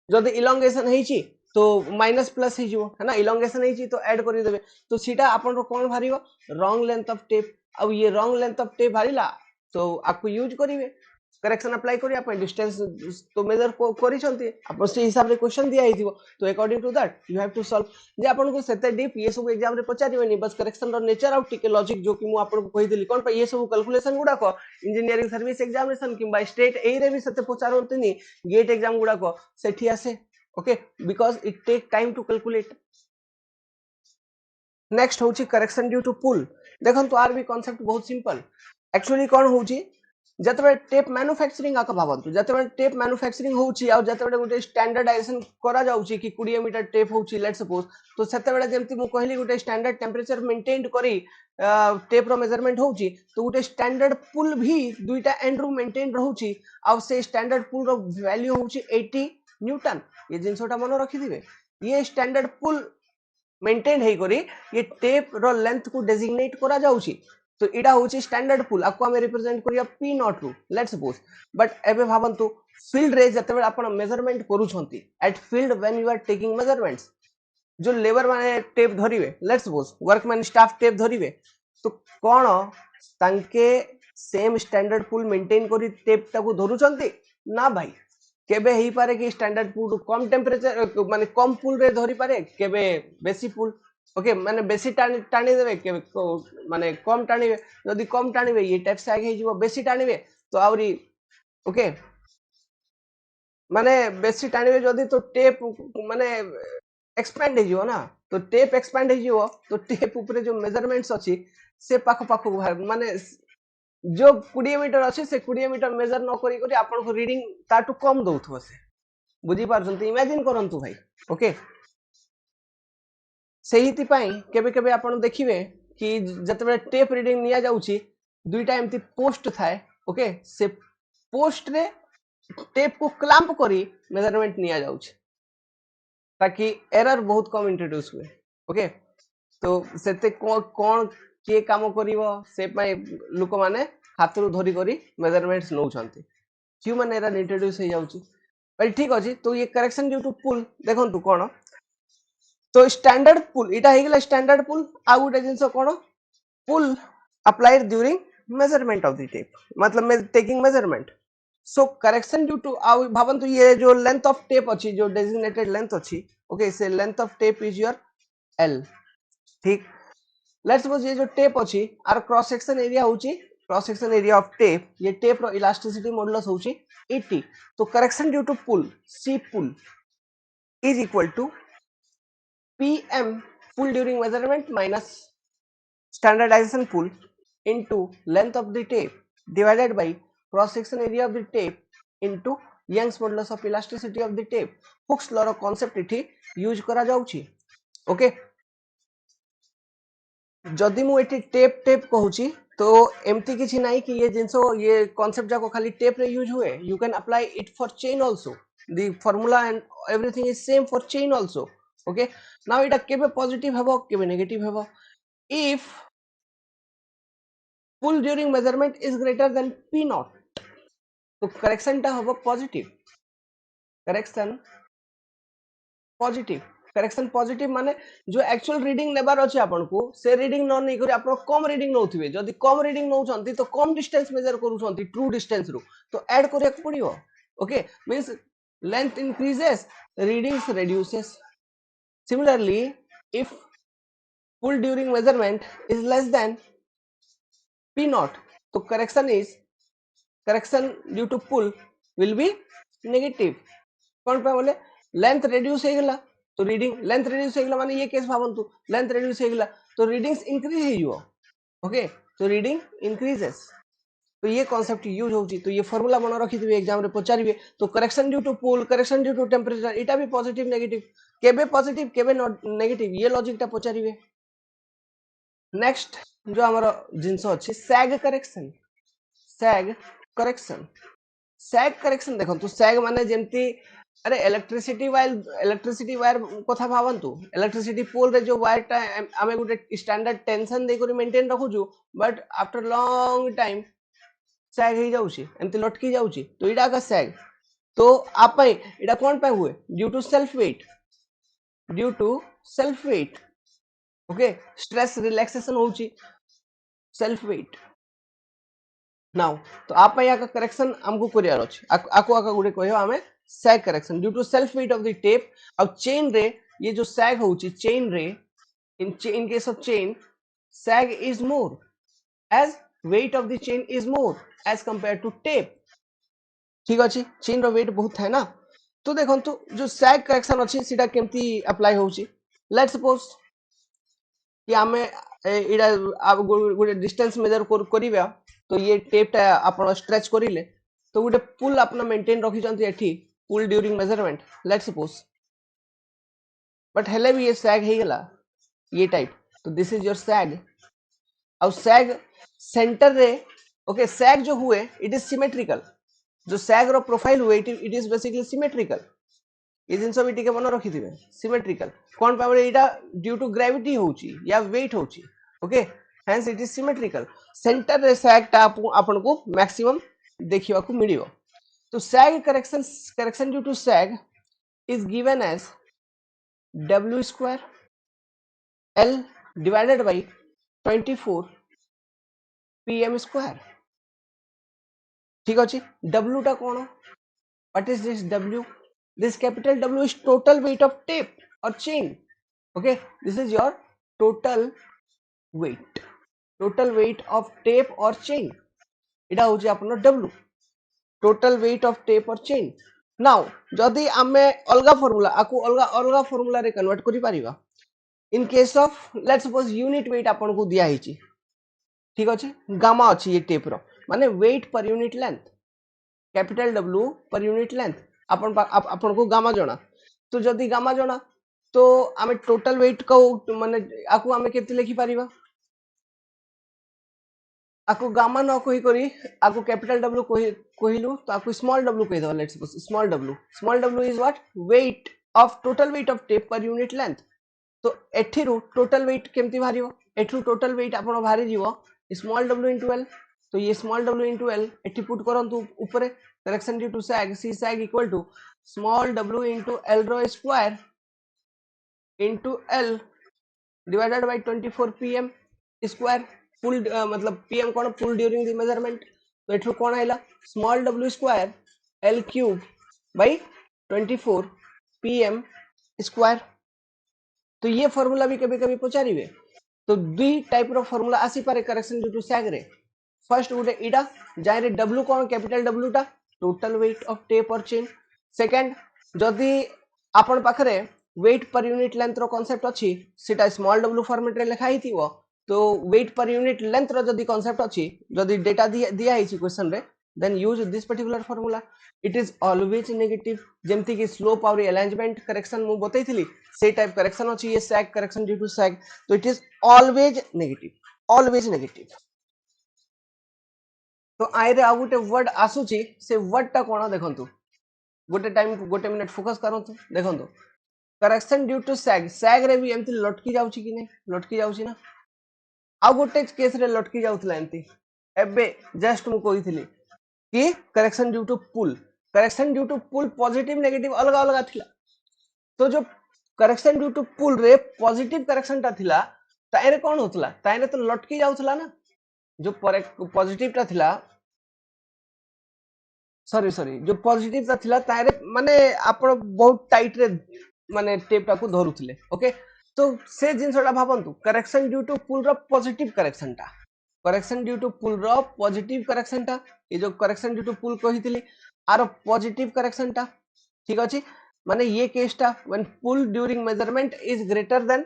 जदी इलोंगेशन हेची तो माइनस प्लस हे जीवो है ना इलोंगेशन हेची तो ऐड करि देबे तो सीटा आपन रो कोन भारिबो रॉन्ग लेंथ ऑफ टेप अब ये रॉन्ग लेंथ ऑफ टेप भारिला तो आपको यूज करिवे करेक्शन अप्लाई करिया अपन डिस्टेंस तो मेजर करि छंती अपन से हिसाब रे क्वेश्चन दिया हिथिबो तो according to that you have to solve जे अपन को सेते डीप ये सब एग्जाम रे पचारिबेनी बस करेक्शन रो नेचर आउट टिके लॉजिक जो कि मु अपन को कहि देली कोन पे ये सब कैलकुलेशन गुडा को engineering service examination किबा state A रे भी सेते पचारंतनी गेट एग्जाम गुडा को सेठी आसे okay because it take time to calculate next होची करेक्शन ड्यू टू पुल देखन तो आर भी कांसेप्ट बहुत सिंपल एक्चुअली कोन होची जतबे टेप मैन्युफैक्चरिंग आका भावंतु जतबे टेप मैन्युफैक्चरिंग होउची आ जतबे गोटे स्टैंडर्डाइजेशन करा जाउची कि 20 मीटर टेप होउची लेट्स सपोज तो सेतेबेले जेमति मु कहली गोटे स्टैंडर्ड टेंपरेचर मेंटेन करी टेप रो मेजरमेंट होउची तो गोटे स्टैंडर्ड पुल भी दुईटा एंड रो मेंटेन रहउची आ से स्टैंडर्ड पुल रो वैल्यू होउची 80 न्यूटन ये जिंसोटा मन रखि दिबे ये स्टैंडर्ड पुल मेंटेन हे करी ये टेप रो लेंथ को डेजिग्नेट करा जाउची तो इडा होची स्टैंडर्ड पुल आपको हम रिप्रेजेंट करिया पी नॉट रू लेट्स सपोज बट एबे भावंतु फील्ड रे जतबे आपण मेजरमेंट करू छंती at field when you are taking measurements जो लेबर माने टेप धरिवे let's suppose workman staff tape धरिवे तो कोन तांके सेम स्टैंडर्ड पुल मेंटेन करी टेप टाको धरु छंती ना भाई केबे ही पारे कि स्टैंडर्ड पुल कम टेंपरेचर माने कम पुल रे धरि पारे केबे बेसी पुल ओके माने बेसी टाणी देबे केबे माने कम टाणीबे जदि कम टाणीबे ये टाइप से आगे हिजो बेसी टाणीबे तो आवरी ओके माने बेसी टाणीबे जदि तो टेप माने एक्सपैंड हिजो ना तो टेप एक्सपैंड हिजो तो टेप ऊपर जो मेजरमेंट्स अछि से पाख पाख माने जो 20 मीटर अच्छे से 20 मीटर मेजर न करी करी आपन को रीडिंग ताटू कम दउथो से बुझी पारछंती इमेजिन करंतु भाई ओके सेहिति पई केबे केबे आपन देखिबे कि जतबे टेप रीडिंग निया जाउची दुईटा एमती पोस्ट थाए ओके से पोस्ट रे टेप को क्लैंप करी मेजरमेंट निया जाउची ताकि एरर बहुत कम इंट्रोड्यूस हुए ओके तो सेते कोन के काम करिवो से पई लोक माने हाथरू धरी करी मेजरमेंट्स नौ छंती ह्यूमन एरर इंट्रोड्यूस हो जाउची भाई ठीक अछि तो ये करेक्शन ड्यू टू पुल देखंतु कोन तो स्टैंडर्ड पुल इटा हेगला स्टैंडर्ड पुल आ गुटे जिंस कोन pull applied during measurement of the tape मतलब taking measurement so correction due to भावंतु ये जो लेंथ ऑफ टेप अछि जो डेजिग्नेटेड लेंथ अछि ओके से length of tape is your L ठीक लेट्स सपोज ये जो टेप अछि आर क्रॉस सेक्शन एरिया होची cross section area of tape ये टेप रो इलास्टिसिटी मॉडुलस होची 80 तो correction due to pull C pull is equal to pm pull during measurement minus standardization pull into length of the tape divided by cross section area of the tape into Young's modulus of elasticity of the tape Hooke's law of concept इठी use करा जाउची okay जदि मु एठी tape tape कहूची तो एमती किछि नाही कि ये जिंसो ये कांसेप्ट जाको खाली टेप रे यूज हुए you can apply it for chain also the formula and everything is same for chain also okay now इटा केबे पॉजिटिव हेबो केबे नेगेटिव हेबो if pull during measurement is greater than p naught तो correction टा होबो positive correction positive माने जो एक्चुअल रीडिंग नेबार अछि आपन को से रीडिंग न नै करी आपन कम रीडिंग नौथिबे जदि कम रीडिंग नौ छंती तो कम डिस्टेंस मेजर करू छंती ट्रू डिस्टेंस रो तो ऐड करे पड़ियो okay means length increases readings reduces similarly if pull during measurement is less than p naught तो correction due to pull will be negative कौन पे बोले लेंथ रिड्यूस हो गला तो रीडिंग लेंथ रिड्यूस हो गला माने ये केस भावंतु लेंथ रिड्यूस हो गला तो रीडिंग्स इंक्रीज हो जिवो ओके तो रीडिंग इंक्रीजेस तो ये कांसेप्ट यूज होची तो ये फार्मूला मन रखि दिबे एग्जाम रे पचारिबे तो correction due to pull correction due to temperature इटा भी पॉजिटिव नेगेटिव केबे पॉजिटिव केबे नेगेटिव ये लॉजिक टा पचारिबे नेक्स्ट जो हमर जिंस अछि सैग करेक्शन सैग करेक्शन देखो तो सैग माने जेमती अरे इलेक्ट्रिसिटी वायर कथा भावंतु इलेक्ट्रिसिटी पोल रे जो वायर टा आमे गुटे स्टैंडर्ड टेंशन दे करी मेंटेन रखु छु बट आफ्टर लॉन्ग टाइम सैग ही जाउची एमती लटकी जाउची तो इडा का सैग तो आपै इडा कोन पे हुए due to self weight okay stress relaxation होची सेल्फ वेट नाउ तो आप यहाँ का करेक्शन हमको करियर अछि आको आका गुडे कहयो हमें sag correction due to self weight of the tape अब चेन रे ये जो सैग होची चेन रे in case of chain sag is more as weight of the chain is more as compared to tape ठीक अछि चेन रो wait बहुत है ना तो देखंतु जो सैग करेक्शन अछि सीधा केमती अप्लाई होची लेट्स सपोज कि हमें इडा अब गुडे डिस्टेंस मेजर करिबा तो ये टेपटा आपण स्ट्रेच करिले तो गोटे पुल आपण मेंटेन रखी चंती एठी pull during measurement let's suppose but हेले भी ये सैग हे गला ये टाइप तो दिस इज योर सैग और सैग सेंटर रे ओके सैग जो हुए इट इज सिमेट्रिकल जो सैग रो प्रोफाइल हुए इट इज बेसिकली सिमेट्रिकल ये जिनस भी टिके मन रखिथिबे सिमेट्रिकल कोन पाबे एटा ड्यू टू ग्रेविटी होची या वेट होची okay hence it is symmetrical centre रे सैग टा आपन को मैक्सिमम देखिबा को मिलियो तो sag correction due to sag is given as w square l divided by 24 pm square ठीक अछि w टा कोन what is this w this capital W is total weight of tape or chain okay this is your total weight of tape or chain इटा होची आपन W total weight of tape or chain now जदि आमे अलगा formula आकु अलगा formula रे convert करि परिबा in case of let's suppose unit weight आपन को दिया हिची ठीक अछि गामा अछि ये टेप रो माने weight per unit length capital W per unit length अपन को गामा जना तो जदि गामा जना तो आमे टोटल वेट को माने आकु आमे केते लिखि परिबा आकु गामा न कहि करी आकु कैपिटल W कहिलु तो आकु स्मॉल w कहि दो let's suppose small w is what weight of total weight of tape per unit length तो एठिरु टोटल वेट केमति भारियो एठिरु टोटल वेट आपण भारी जीवो स्मॉल w into l तो ये स्मॉल w into l एठी पुट करंतु ऊपर correction due to sag c sag equal to small w into l रो square into l divided by 24 pm square pull मतलब pm cone pull during the measurement तो एठु कोन आइला small w square l cube by 24 pm square तो ये formula भी कभी-कभी पचारिबे तो दुई टाइप रो फार्मूला आसी पारे करेक्शन ड्यू टू सैग रे फर्स्ट गुटे इडा जाय रे w कोन कैपिटल w टा टोटल वेट ऑफ टेप और चेन सेकंड जदी आपण पाखरे वेट पर यूनिट लेंथ रो कांसेप्ट अछि सेटा स्मॉल w फॉर्मेट रे लिखा हितिबो तो वेट पर यूनिट लेंथ रो जदी कांसेप्ट अछि जदी डेटा दिया हिची क्वेश्चन रे then use this particular formula it is always negative जेमति कि स्लोप और अलाइनमेंट करेक्शन मु बतैथिली से टाइप करेक्शन अछि ये सैग करेक्शन ड्यू टू सैग तो इट इज ऑलवेज नेगेटिव तो आई रे आ गुटे वर्ड आसुची से वर्ड टा कोन देखंतु गोटे टाइम गोटे मिनिट फोकस करंतु देखंतु करेक्शन ड्यू टू सैग रे भी एमति लटकी जाउची कि नै लटकी जाउची ना आ गोटे केस रे लटकी जाउतला एमति एबे जस्ट मु कहिथिली कि correction due to pull positive negative अलग अलग थिला तो जो करेक्शन ड्यू टू पुल रे पॉजिटिव करेक्शन ता थिला ताइरे कोन होतला ताइरे तो लटकी जाउतला ना जो पॉजिटिव ता थिला सॉरी जो पॉजिटिव ता थिला ताइरे माने आपण बहुत टाइट रे माने टेप टा को धरुथिले ओके तो से जिनसटा भाबंतु करेक्शन ड्यू टू पुल रो पॉजिटिव करेक्शन टा करेक्शन ड्यू टू पुल रो पॉजिटिव करेक्शन टा ये जो करेक्शन ड्यू टू पुल कहितली आर पॉजिटिव करेक्शन टा ठीक अछि माने ये केस टा when pull during measurement is greater than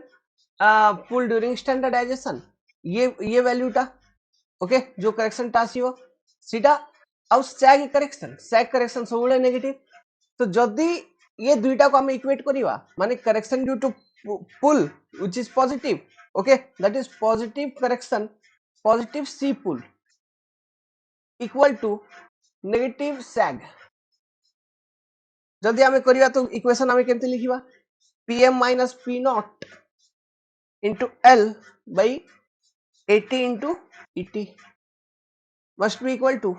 pull during standardization ये वैल्यू टा ओके जो करेक्शन टा आसीबो सीधा आउ सैग करेक्शन सबले नेगेटिव तो जदी ये दुईटा को हम इक्वेट करिवा माने correction due to pull which is positive okay that is positive correction positive C pull equal to negative sag जदि हमें करिया तो इक्वेशन हमें केमते लिखिबा pm minus p naught into l by 80 into et must be equal to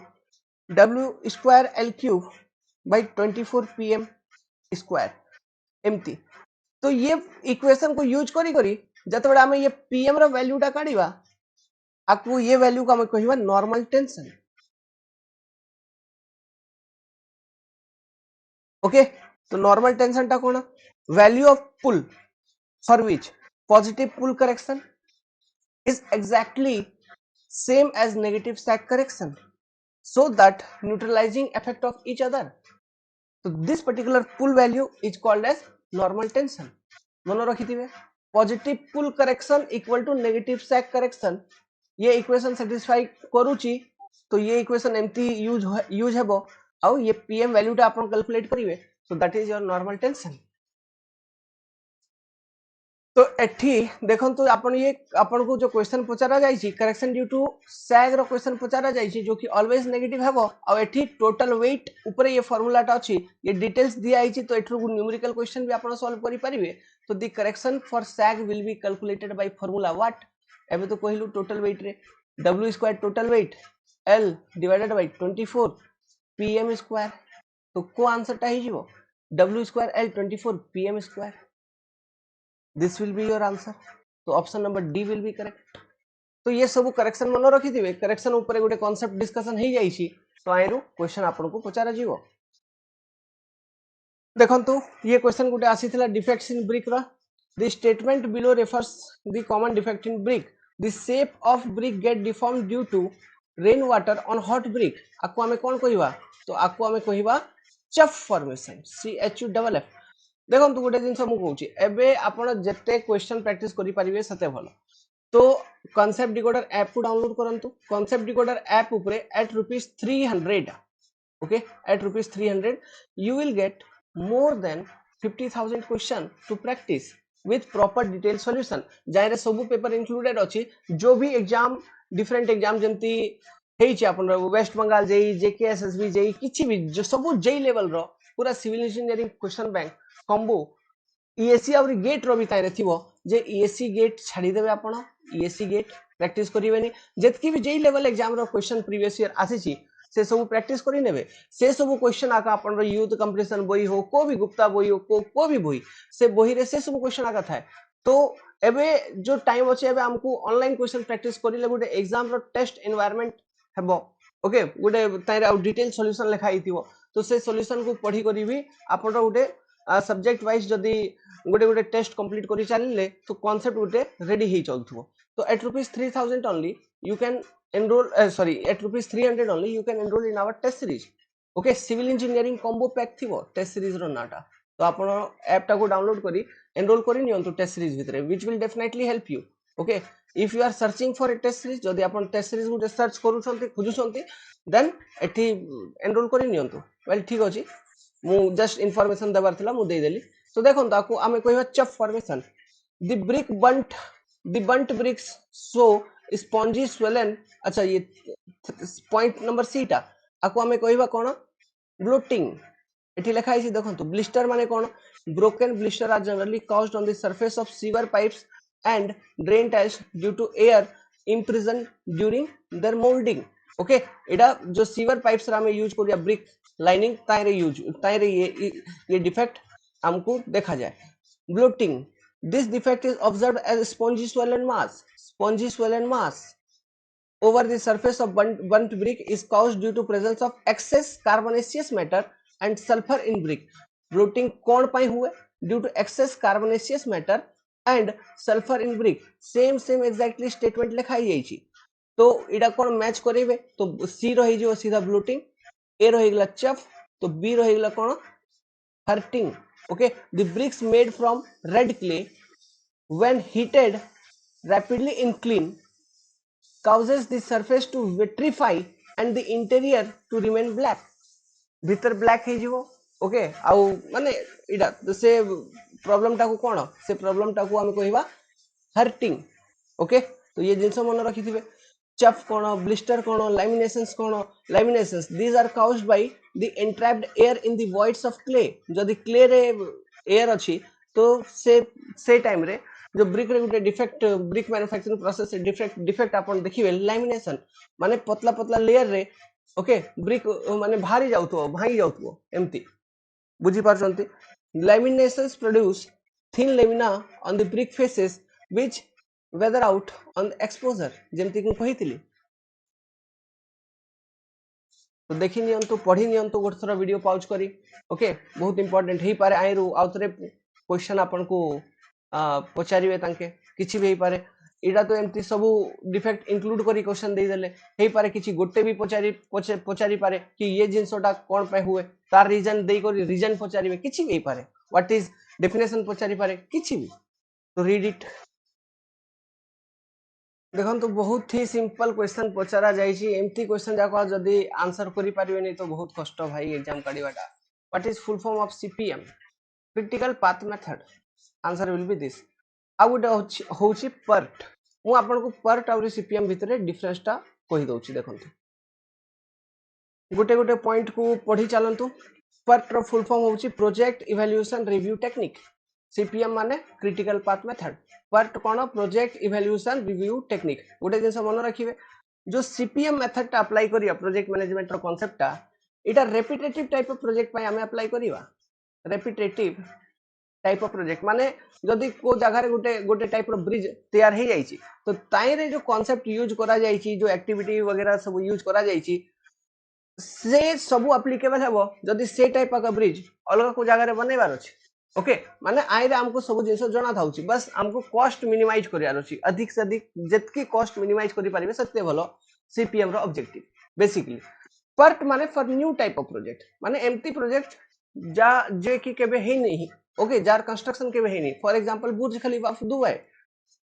w square l cube by 24 pm square एमती तो ये equation को use करी जते बडा हमें ये pm रो वैल्यू टा काढिबा आपको ये वैल्यू का हमें कहिबा नॉर्मल टेंशन ओके तो नॉर्मल टेंशन टा कोन value of pull for which positive pull correction is exactly same as negative sag correction so that neutralizing effect of each other so this particular pull value is called as normal tension मन रखिथिबे positive pull correction equal to negative sag correction ये equation satisfy करूची तो ये equation एमती use हेबो आउ ये पीएम वैल्यू टा आपण कैलकुलेट करिवे so that is your normal tension. तो एठी देखंतु आपण ये आपण को जो क्वेश्चन पचारा जाईची करेक्शन ड्यू टू सैग रो क्वेश्चन पचारा जाईची जो कि ऑलवेज नेगेटिव हेबो आ एठी टोटल वेट ऊपर ये फार्मूला टा अछि ये डिटेल्स दिया आईची तो एठु न्यूमेरिकल क्वेश्चन भी आपण सॉल्व करि परिबे। तो the correction for sag will be calculated by formula what एबे तो कहलु टोटल वेट रे w square total weight l divided by 24 pm square तो को आंसर टा ही जीवो w square l 24 pm square this will be your answer। तो option number D will be correct. तो ये सब करेक्शन मन रखी थिबे करेक्शन ऊपर गोटे कांसेप्ट डिस्कशन हे जाईची तो आइरो क्वेश्चन आपन को पचारा जीवो। देखंतु ये क्वेश्चन गोटे आसीथिला डिफेक्ट्स इन ब्रिक रा the statement below refers the common defect in brick the shape of brick get deformed due to rain water on hot brick आको हमें कोन कहिबा तो आको हमें कहिबा चफ फॉर्मेशन CHUFF। देखो गोटे जिन मुझे एबे आपण जेते क्वेश्चन प्रैक्टिस करि परिबे सते भलो। तो कॉन्सेप्ट डिकोडर ऐप को डाउनलोड करंतु कॉन्सेप्ट डिकोडर ऐप ऊपर at ₹300 okay at ₹300 you will get more than 50,000 question to practice with proper detailed solution जायरे सब पेपर इंक्लूडेड अछि जो भी एग्जाम डिफरेंट एग्जाम जेंती हेछि अपन West Bengal JE JKSSB JE किछि भी जो सब जेई लेवल रो पूरा civil engineering question bank combo ESC और गेट रो भी तारे थिबो जे ईएससी गेट छाडी देबे आपण ईएससी गेट प्रैक्टिस करिवेनी जेतकी भी जेई लेवल एग्जाम रो क्वेश्चन प्रीवियस ईयर आसीची से सब प्रैक्टिस करि नेबे से सब क्वेश्चन आका अपन रो यूथ कंपटीशन बोई हो को भी गुप्ता बोई हो को भी बोई से बोई रे से सब क्वेश्चन आका थाए। तो एबे जो टाइम अछि एबे हमकु ऑनलाइन क्वेश्चन प्रैक्टिस करिले गुटे एग्जाम रो टेस्ट एनवायरनमेंट हेबो ओके गुटे तारे आउ डिटेल सॉल्यूशन लिखाई थिबो तो से सॉल्यूशन को पढी करी भी अपन रो गुटे सब्जेक्ट वाइज जदी गोटे गोटे टेस्ट कंप्लीट करि चलिले तो कांसेप्ट गोटे रेडी हे चलथुबो। तो eight ₹3000 only you can enroll sorry at ₹300 only you can enroll in our test series okay civil engineering combo pack थिबो टेस्ट सीरीज रो नाटा तो आपण ऐप टा को डाउनलोड करी एनरोल करी नियंतु टेस्ट सीरीज भितरे which will definitely help you okay if you are searching for a test series जदी आपण टेस्ट सीरीज गुटे सर्च करूछंती खुजुछंती देन एठी एनरोल करी नियंतु वेल ठीक अछि मु जस्ट इन्फॉर्मेशन देबार थिला मु दे देली। तो देखो ताकू आमे कहबा chuff formation the burnt bricks so spongy swollen अच्छा ये पॉइंट नंबर सी टा आकू आमे कहबा कोन ब्लोटिंग एठी लिखा है देखो ब्लिस्टर माने कोन broken blister are generally caused on the surface of sewer pipes and drain tiles due to air imprisoned during their molding okay एडा जो सीवर पाइप्स रा में यूज करिया ब्रिक लाइनिंग ताइरे ये डिफेक्ट हमको देखा जाए। Bloating this defect is observed as spongy swollen mass over the surface of burnt brick is caused due to presence of excess carbonaceous matter and sulfur in brick। bloating कौन पाई हुए due to excess carbonaceous matter and sulfur in brick same exactly statement लिखाई जाइछि। तो इडा कौन match करेबे तो सी रही जो सीधा ब्लोटिंग ए रही गला चफ तो बी रही गला कौन hurting okay the bricks made from red clay when heated rapidly in clean causes the surface to vitrify and the interior to remain black भीतर ब्लैक हे जीवो ओके आउ माने इडा तो से प्रॉब्लम टा को कोन से प्रॉब्लम टा को हम कहबा हर्टिंग ओके तो ये जिंस मन रखी थिबे चफ कोन ब्लिस्टर कोन laminations these are caused by the entrapped air in the voids of clay जदी क्ले रे एयर अछि तो से टाइम रे जो ब्रिक रे गुटे defect brick manufacturing process defect अपन देखिबे लैमिनेशन माने पतला पतला लेयर रे ओके ब्रिक माने भारी जाउतो भाई जाउतो एम्ति बुझी पारछंती laminations produce thin lamina on the brick faces which weather out on exposure जेमति कि कहितली। तो देखि नियंतु पढ़ी नियंतु गोटे थोड़ा वीडियो पॉज करी ओके बहुत इंपोर्टेंट हे पारे आइरु आउतरे क्वेश्चन आपन को पचारिवे तांके किछि भी हे पारे इडा तो एमती सब डिफेक्ट इंक्लूड करी क्वेश्चन दे देले हे पारे किछि गोटे भी पचारी पारे कि ये जिंसोटा कोन पे हुए तार रीजन देई करी रीजन पचारिवे किछि भी हे पारे व्हाट इज डेफिनेशन पचारि पारे किछि भी तो रीड इट। देखो तो बहुत ही सिंपल क्वेश्चन पचरा जाइए एमती क्वेश्चन जाक जदि आंसर करि परिबेनी तो बहुत कष्ट भाई एग्जाम काढीबाटा what is full form of CPM critical path method answer will be this आ गोटे होची पर्ट मु आपन को पर्ट और सीपीएम भितरे डिफरेंस टा कहि दउची देखंतु गोटे गोटे पॉइंट को पढ़ी चलतु पर्ट रो फुल फॉर्म होची project evaluation review technique CPM माने क्रिटिकल पाथ मेथड पर्ट कोन प्रोजेक्ट इवैल्यूएशन रिव्यू टेक्निक गोटे जिंस मन रखिबे जो सीपीएम मेथड टा अप्लाई करिया प्रोजेक्ट मैनेजमेंट रो कांसेप्ट टा इटा रेपिटेटिव टाइप ऑफ प्रोजेक्ट पय हमें अप्लाई करिवा रेपिटेटिव टाइप ऑफ प्रोजेक्ट माने जदि को जगह रे गोटे गोटे टाइप रो ब्रिज तैयार हे जाईची तो ताई रे जो कांसेप्ट यूज करा जाईची जो एक्टिविटी वगैरह सब यूज करा जाईची से सब एप्लीकेबल हेबो जदि से टाइप का ब्रिज अलग को जगह रे बनैबार अछि ओके माने आइ रे हमको सब जिंस जणा थाउची बस हमको कॉस्ट मिनिमाइज करियार अछि अधिक से अधिक जतकी कॉस्ट मिनिमाइज करि परिबे सत्य भलो सीपीएम रो ऑब्जेक्टिव बेसिकली पर्ट माने for new type of project माने एम्प्टी प्रोजेक्ट जा जे की केबे हे नहीं ओके जार कंस्ट्रक्शन केबे हे नहीं for example Burj Khalifa of Dubai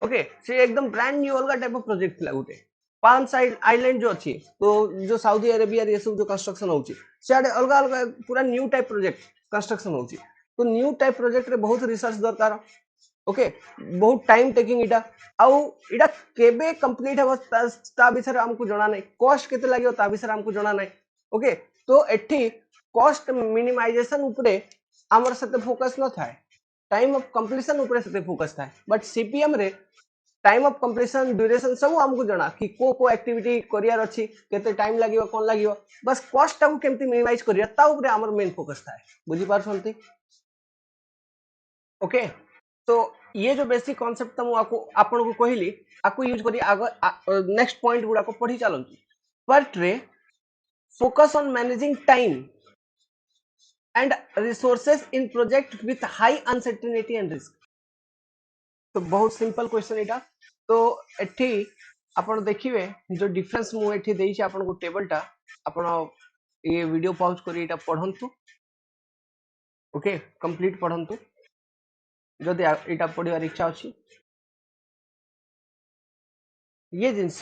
okay से एकदम ब्रांड न्यू अलग टाइप ऑफ प्रोजेक्ट थिला गुटे पाम साइड आइलैंड जो अच्छी तो जो सऊदी अरेबिया ये सब जो कंस्ट्रक्शन होची सियाडे अलग अलग पूरा न्यू टाइप प्रोजेक्ट कंस्ट्रक्शन होची तो न्यू टाइप प्रोजेक्ट रे बहुत रिसर्च दरकार ओके बहुत टाइम टेकिंग इटा आउ इटा केबे कंप्लीट हेबो ता विषय हमको जणा नै कॉस्ट केते लागियो ता विषय हमको जणा नै ओके तो एठी कॉस्ट मिनिमाइजेशन ऊपरे हमर सते फोकस न थाए टाइम ऑफ कंप्लीशन ऊपरे सते फोकस थाए बट सीपीएम रे टाइम ऑफ कंप्लीशन ड्यूरेशन सब हमको जना कि को एक्टिविटी करियर अछि केते टाइम लागियो कोन लागियो बस कॉस्ट टाको केमती मिनिमाइज करिया ता ऊपरे हमर मेन फोकस थाए बुझी पार छंती ओके तो ये जो बेसिक कांसेप्ट त मु आपन को कहली आको यूज करी आगो नेक्स्ट पॉइंट गुडा को पढ़ी चलंतु पर्ट रे focus on managing time and resources in project with high uncertainty and risk तो बहुत सिंपल क्वेश्चन इटा तो एठी आपण देखिबे जो डिफरेंस मु एठी देई छी आपण को टेबल टा आपण ये वीडियो पॉज करी इटा पढंतु ओके कंप्लीट पढंतु जदि इटा पढिवार इच्छा अछि ये जिंस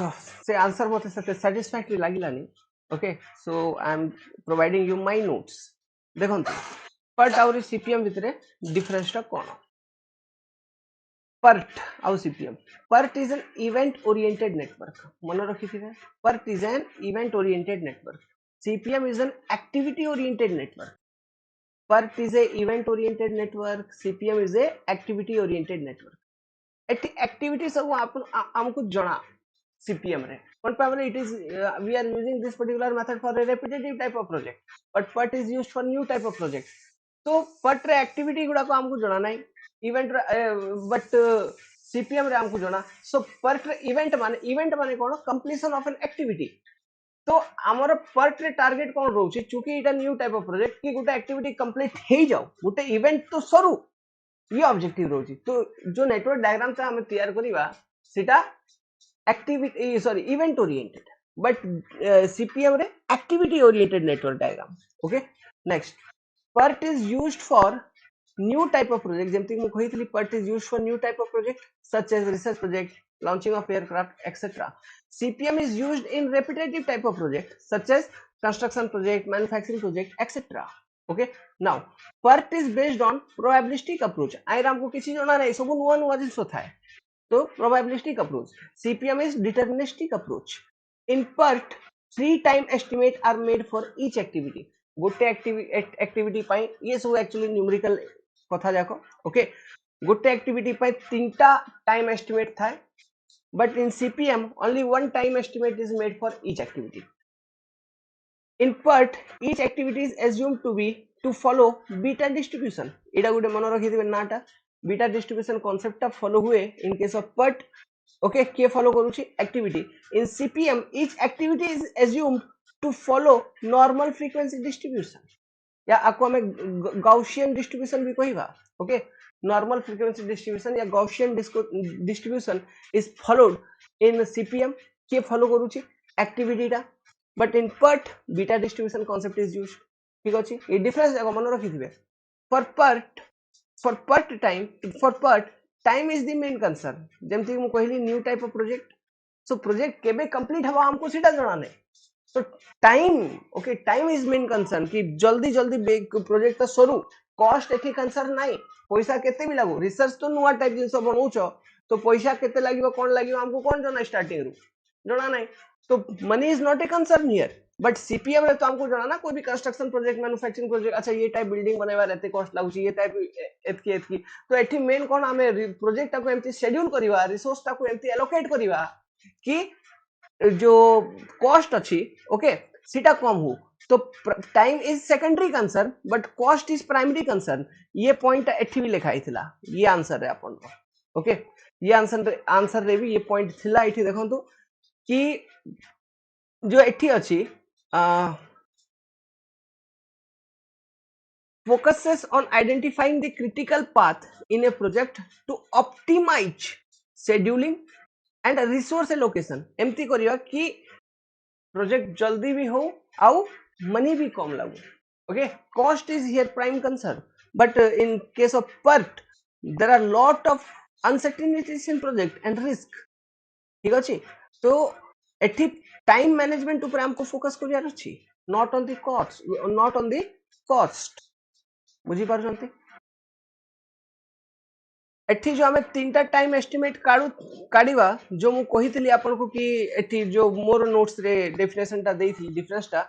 से आंसर मते सते सैटिस्फैक्टरी लागिलानी okay so I am providing you my notes देखंतु पर्ट और सीपीएम भितरे डिफरेंस टा कोन PERT और CPM PERT is an event oriented network मन रखिथिबे PERT is an event oriented network CPM is an activity oriented network PERT is a event oriented network CPM is a activity oriented network eighty activity सब हमको जणा CPM रे one primary it is we are using this particular method for a repetitive type of project but PERT is used for new type of project तो PERT रे activity गुडा को हमको जणा नाही इवेंट बट सीपीएम रे हमको जणा सो पर्ट रे इवेंट माने कोन कंप्लीशन ऑफ एन एक्टिविटी तो हमर पर्ट रे टारगेट कोन रहउची चूंकि इटा न्यू टाइप ऑफ प्रोजेक्ट की गुटे एक्टिविटी कंप्लीट हे जाऊ गुटे इवेंट तो सरू ये ऑब्जेक्टिव रहउची तो जो नेटवर्क डायग्राम से हम तैयार करिवा सेटा activity sorry event oriented but CPM रे activity oriented network diagram okay next PERT is used for new type of project जेमति मु कहितली PERT is used for new type of project such as research project launching of aircraft etc CPM is used in repetitive type of project such as construction project manufacturing project etc okay now PERT is based on probabilistic approach आई राम को किसी जणा नै सब नुवा नुवा जिंस थाए तो probabilistic approach CPM is deterministic approach in PERT 3 time estimate are made for each activity गोटे एक्टिविटी पाई ये सब एक्चुअली न्यूमेरिकल कथा जाको ओके गोटे एक्टिविटी पे तीनटा टाइम एस्टिमेट थाए but in CPM only one time estimate is made for each activity in PERT each activity is assumed to be to follow beta distribution एडा गुटे मन रखि दिबे नाटा बीटा डिस्ट्रीब्यूशन कांसेप्ट टा follow हुए इन case of PERT okay के follow करूची activity in CPM each activity is assumed to follow normal frequency distribution या आपको हमें गॉसियन डिस्ट्रीब्यूशन भी कहिबा ओके नॉर्मल फ्रीक्वेंसी डिस्ट्रीब्यूशन या Gaussian distribution is followed in CPM के फॉलो करूची एक्टिविटी टा but in PERT beta distribution concept is used ठीक अछि ये डिफरेंस जाको मन रखिथिबे for PERT time is the main concern जेमति मु कहली new type of project so project केबे कंप्लीट हवा हमको सीधा जଣା नहीं तो time okay time is main concern कि जल्दी जल्दी प्रोजेक्ट सरू कॉस्ट एठी कंसर्न नहीं पैसा केते भी लागो रिसर्च तो नुआ टाइप जिंस बनौछ तो पैसा केते लागिवो कोन लागिवो हमको कोन जଣା स्टार्टिंग रु जଣା नहीं तो money is not a concern here but CPM रे तो हमको जଣା ना कोई भी कंस्ट्रक्शन प्रोजेक्ट मैन्युफैक्चरिंग प्रोजेक्ट अच्छा ये टाइप बिल्डिंग बनैबा रहते कॉस्ट लागु ये टाइप एतकी तो एठी मेन कोन हमें प्रोजेक्ट को एमती शेड्यूल करबा रिसोर्स को एमती एलोकेट करबा कि जो कॉस्ट अच्छी ओके सीटा कम हो तो time is secondary concern but cost is primary concern ये पॉइंट एठी भी लिखाई थिला ये आंसर है अपन ओके ये आंसर रे भी ये पॉइंट थिला एठी देखंतु कि जो एठी अछि focuses on identifying the critical path in a project to optimize scheduling and resource allocation एमती करिया कि प्रोजेक्ट जल्दी भी हो आउ मनी भी कम लागू okay cost is here prime concern but in case of PERT there are lot of uncertainties in project and risk ठीक अछि तो एठी टाइम मैनेजमेंट ऊपर हमको फोकस करियार अछि नॉट ऑन द कॉस्ट बुझी पारछंती एठी जो हमें तीनटा टाइम एस्टिमेट काढिबा जो मु कहितली आपन को कि एठी जो मोर नोट्स रे डेफिनेशन ता देइथि डिफरेंस ता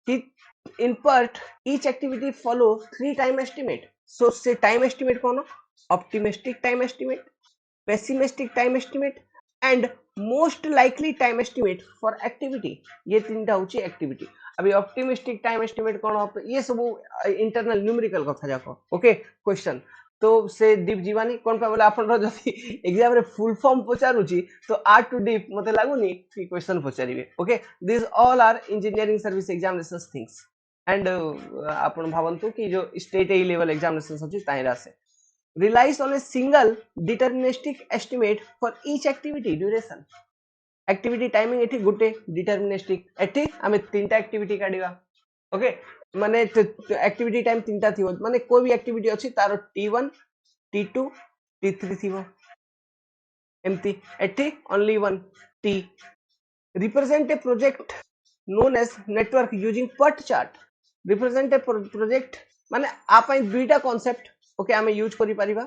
कि in PERT each activity follow 3 time estimate so से टाइम एस्टिमेट कोन optimistic time estimate pessimistic time estimate and most likely time estimate for activity ये तीनटा होची एक्टिविटी अभी ऑप्टिमिस्टिक टाइम एस्टिमेट कोन ये सब इंटरनल न्यूमेरिकल कथा जाको ओके क्वेश्चन तो से डीप जीवानी कोन पे बोले आपन जति एग्जाम रे फुल फॉर्म पचारुची तो आर टू डीप मते लागुनी कि क्वेश्चन पचारिबे okay this all are engineering service examinations things and आपन भावंतु कि जो स्टेट ए लेवल एग्जामिनेशंस अछि ताहिरा से relies on a single deterministic estimate for each activity duration activity timing एठी गुटे deterministic एठी हमें तीनटा एक्टिविटी काढिबा ओके माने एक्टिविटी टाइम तीनटा थिबो माने कोई भी एक्टिविटी अछि तारो T1 T2 T3 थिबो एमती एठी only one T represent a project known as network using PERT chart represent a project माने आपै दुईटा कांसेप्ट ओके हमें यूज करि परिबा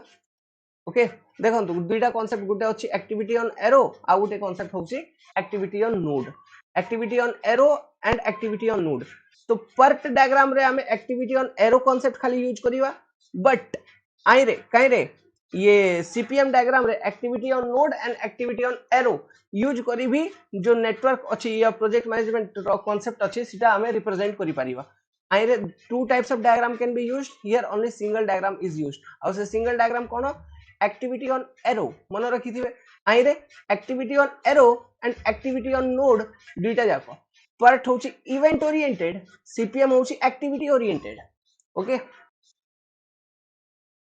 ओके देखंतु दुईटा कांसेप्ट गुटे अछि एक्टिविटी ऑन एरो आ गुटे कांसेप्ट होछि activity on arrow and activity on node तो पर्ट डायग्राम रे हमें एक्टिविटी ऑन एरो कांसेप्ट खाली यूज करिवा बट आई रे काई रे ये सीपीएम डायग्राम रे activity on node and activity on arrow use करी भी जो नेटवर्क अछि या प्रोजेक्ट मैनेजमेंट कांसेप्ट अछि सिटा हमें रिप्रेजेंट करि परिबा आई रे two types of diagram can be used here only single diagram is used और से single diagram cone activity on arrow मन रखी थिबे आई रे activity on arrow and activity on node दुईटा जाको पार्ट होची इवेंट ओरिएंटेड सीपीएम होची एक्टिविटी ओरिएंटेड ओके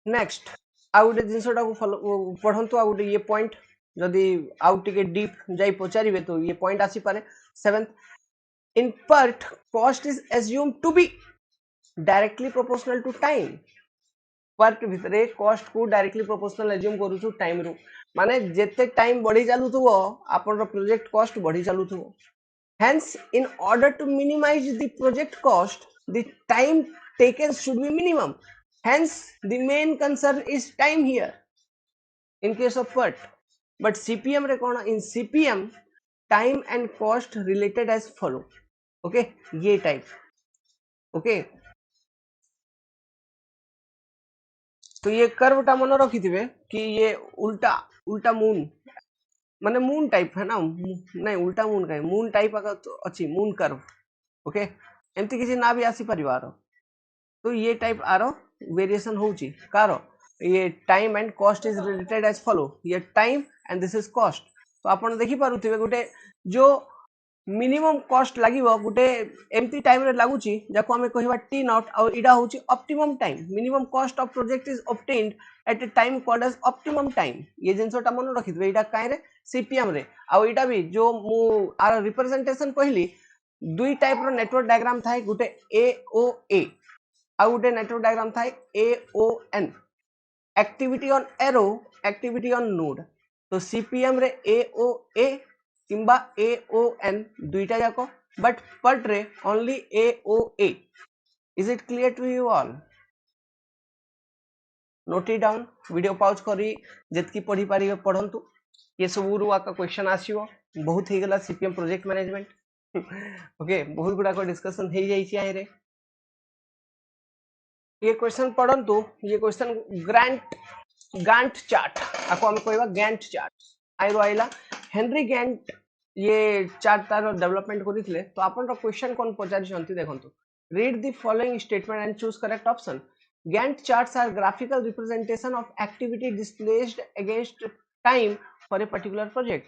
नेक्स्ट आ गुटे जिंसटा को फॉलो पढंतु आ गुटे ये पॉइंट जदी आउ टिके डीप जाई पचारिबे तो ये पॉइंट आसी पारे 7th in PERT cost is assumed to be directly proportional to time PERT भितरे कॉस्ट को डायरेक्टली प्रोपोर्शनल एज्यूम करूछु टाइम रो माने जेते टाइम बढ़ी चालुथुबो आपन प्रोजेक्ट कॉस्ट बढ़ी चालुथुबो hence in order to minimize the project cost the time taken should be minimum hence the main concern is time here in case of PERT but CPM रे कोन in CPM time and cost related as follow okay ये type okay तो ये कर्वटा मन रखिथिबे कि ये उल्टा उल्टा मून माने मून टाइप है ना नहीं उल्टा मून कहीं मून टाइप अगर तो अच्छी मून कर्व ओके एमती किसी ना भी आसी परिवार तो ये टाइप आरो वेरिएशन होची कारो ये time and cost is related as follow ये time and this is cost तो आपण देखि पारुथिबे गुटे जो मिनिमम कॉस्ट लागिवो गुटे एमती टाइम रे लागुची जाको हमें कहबा टी नॉट और इडा होची optimum time minimum cost of project is obtained at a time called as optimum time ये जिंसोटा मन रखिथबे इडा काई रे सीपीएम रे और इडा भी जो मु आर रिप्रेजेंटेशन कहली दुई टाइप रो नेटवर्क डायग्राम थाए गुटे एओए आ गुटे नेटवर्क डायग्राम थाए AON activity on arrow activity on node तो सीपीएम रे एओए किंबा AON दुईटा जाको बट पट रे only AOA. Is it clear to you all? Note it down. Video pause करी जितकी पढ़ी पारिबे पढ़ंतु. ये सब रु आका क्वेश्चन आसीबो. बहुत ही गला CPM प्रोजेक्ट मैनेजमेंट. ओके बहुत गुडा को डिस्कशन हे जाई छी आइ रे. ये क्वेश्चन पढ़ंतु. ये क्वेश्चन गैंट चार्ट आपको हम कहबा गैंट चार्ट आइरो आइला हेनरी गैंट ये चार्ट तार डेवलपमेंट करिथिले. तो आपन रो क्वेश्चन कोन पचारि छंती देखंतु. Read the following statement and choose correct option. Gantt charts are graphical representation of activity displayed against time for a particular project.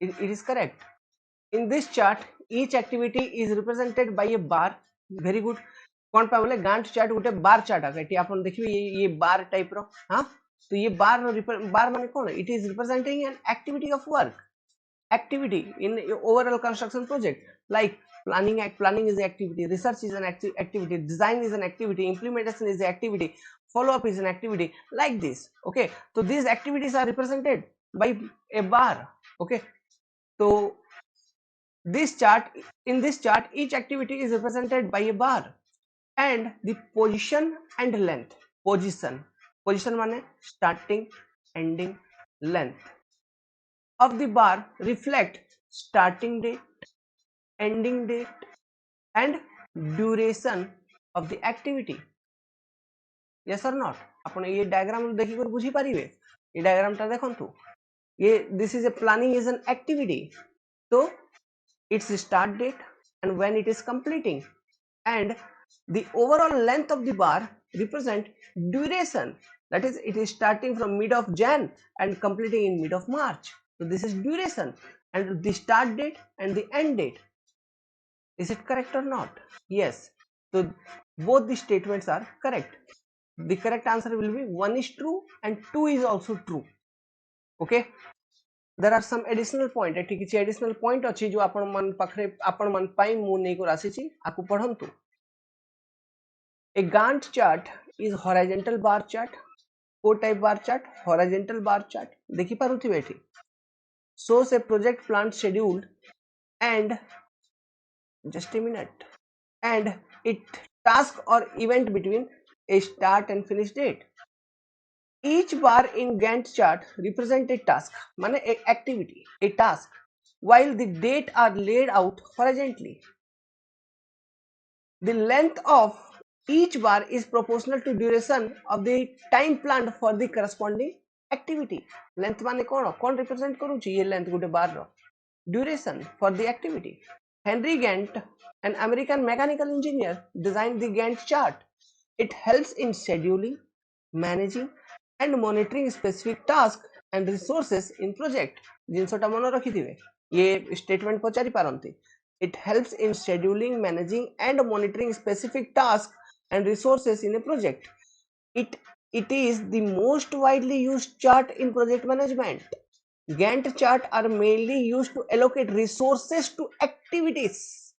It is correct. In this chart, each activity is represented by a bar. Very good. कौन पे बोले गांठ chart गोटे bar chart आके T आपन देखिबे ये बार type रो. हां तो ये बार माने कौन. It is representing an activity of work. Activity in overall construction project like planning is an activity, research is an activity, design is an activity, implementation is an activity, follow up is an activity, like this. Okay, so these activities are represented by a bar. Okay, so this chart, in this chart each activity is represented by a bar and the position and length. Position माने starting, ending, length of the bar reflect starting date, ending date and duration of the activity. Yes or not? आपण ये diagram देखि कर बुझी पारिबे. ये diagram ता देखंतु. ये this is a planning is an activity. So its start date and when it is completing, and the overall length of the bar represent duration. That is, it is starting from mid of Jan and completing in mid of March. So this is duration and the start date and the end date. Is it correct or not? Yes. So both the statements are correct. The correct answer will be 1 is true and 2 is also true. Okay. There are some additional point. एठी किछि additional point अछि जो आपण मन पाखरे आपण मन पाई मु नै को राशि छि आकु पढंतु. A Gantt chart is horizontal bar chart. Co type bar chart, horizontal bar chart. देखि पारुथिबे एठी. Shows a project plan scheduled and just a minute and it task or event between a start and finish date. Each bar in Gantt chart represent a task, माने एक activity, a task, while the date are laid out horizontally. The length of each bar is proportional to duration of the time planned for the corresponding activity. Length माने कौन represent करूची ये length Gute bar row. Duration for the activity. Henry Gantt, an American mechanical engineer, designed the Gantt chart. It helps in scheduling, managing and monitoring specific tasks and resources in project. जिनसोटा मन रखिथिबे ये statement पचारि पारंती. It helps in scheduling, managing and monitoring specific tasks and resources in a project. It is the most widely used chart in project management. Gantt chart are mainly used to allocate resources to activities.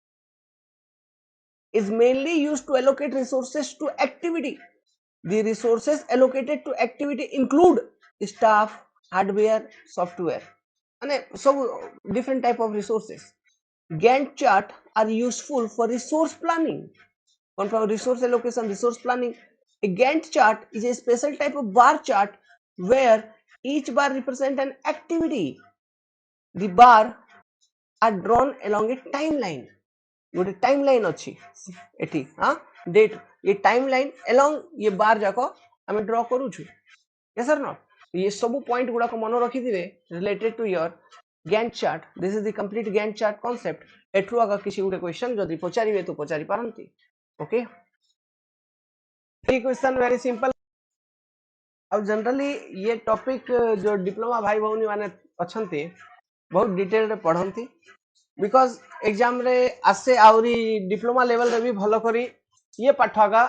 Is mainly used to allocate resources to activity. The resources allocated to activity include staff, hardware, software, and so different type of resources. Gantt chart are useful for resource planning. For resource allocation, resource planning. A Gantt chart is a special type of bar chart where each bar represents an activity. The bar are drawn along a timeline. गोटे timeline अच्छी एठी हां date ये timeline along ये बार जाको हमें draw करूछु. Yes sir not. ये सब पॉइंट गुडा को मन रखि दिबे related to your Gantt chart. This is the complete Gantt chart concept. एठु अगर किसी गुटे क्वेश्चन जदी पचारिबे तो पचारि पारंती. ओके ये क्वेश्चन वेरी सिंपल. अब जनरली ये टॉपिक जो डिप्लोमा भाई भौनी माने अछंती बहुत डिटेल रे पढंती बिकॉज एग्जाम रे आसे आउरी डिप्लोमा लेवल रे भी भलो करी ये पाठगा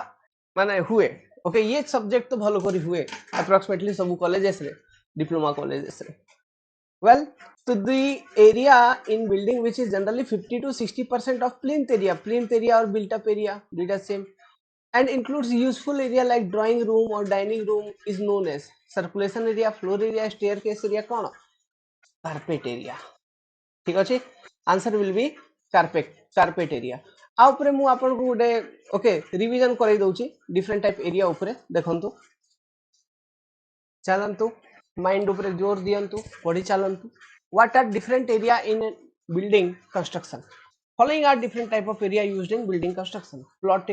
माने हुए. ओके ये सब्जेक्ट तो भलो करी हुए अप्रोक्सीमेटली सब कॉलेजेस रे डिप्लोमा कॉलेजेस रे. Well, so the area in building which is generally 50 to 60% of plinth area or built up area, did the same, and includes useful area like drawing room or dining room is known as circulation area, floor area, staircase area, कौन carpet area. ठीक अच्छे answer will be carpet area आ ऊपर मु आपन को गोटे okay revision करई दउची डिफरेंट टाइप एरिया ऊपर देखंतु चलंतु माइंड ऊपर जोर दियंतु पढ़ी चलंतु what are different area in building construction following are different type of area used in building construction plot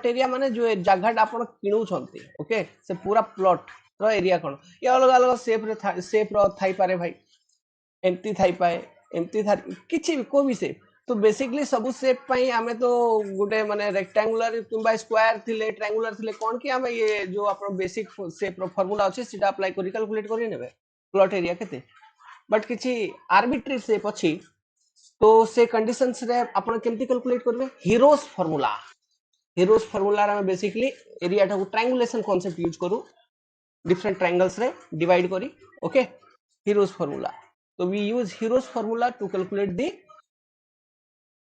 area माने जो जगह आपण किणु छंती ओके से पूरा प्लॉट रो एरिया कोन ये अलग अलग शेप रो थाई पारे भाई एमती थाई पाए एमती था किछि भी को भी शेप तो बेसिकली सब शेप पई हमें तो गुटे माने रेक्टेंगुलर किंबा स्क्वायर थिले ट्रायंगुलर थिले कोन कि हमें ये जो आपण बेसिक शेप रो फार्मूला अछि सीधा अप्लाई करी कैलकुलेट करी नेबे प्लॉट एरिया केते बट किछि आर्बिट्री शेप अछि तो से कंडीशंस रे आपण केमती कैलकुलेट करबे हीरोज फार्मूला रे बेसिकली एरिया टाको ट्रायंगुलेशन कांसेप्ट यूज करू डिफरेंट ट्रायंगल्स रे डिवाइड करी ओके हीरोज फार्मूला तो we use Hero's formula to calculate the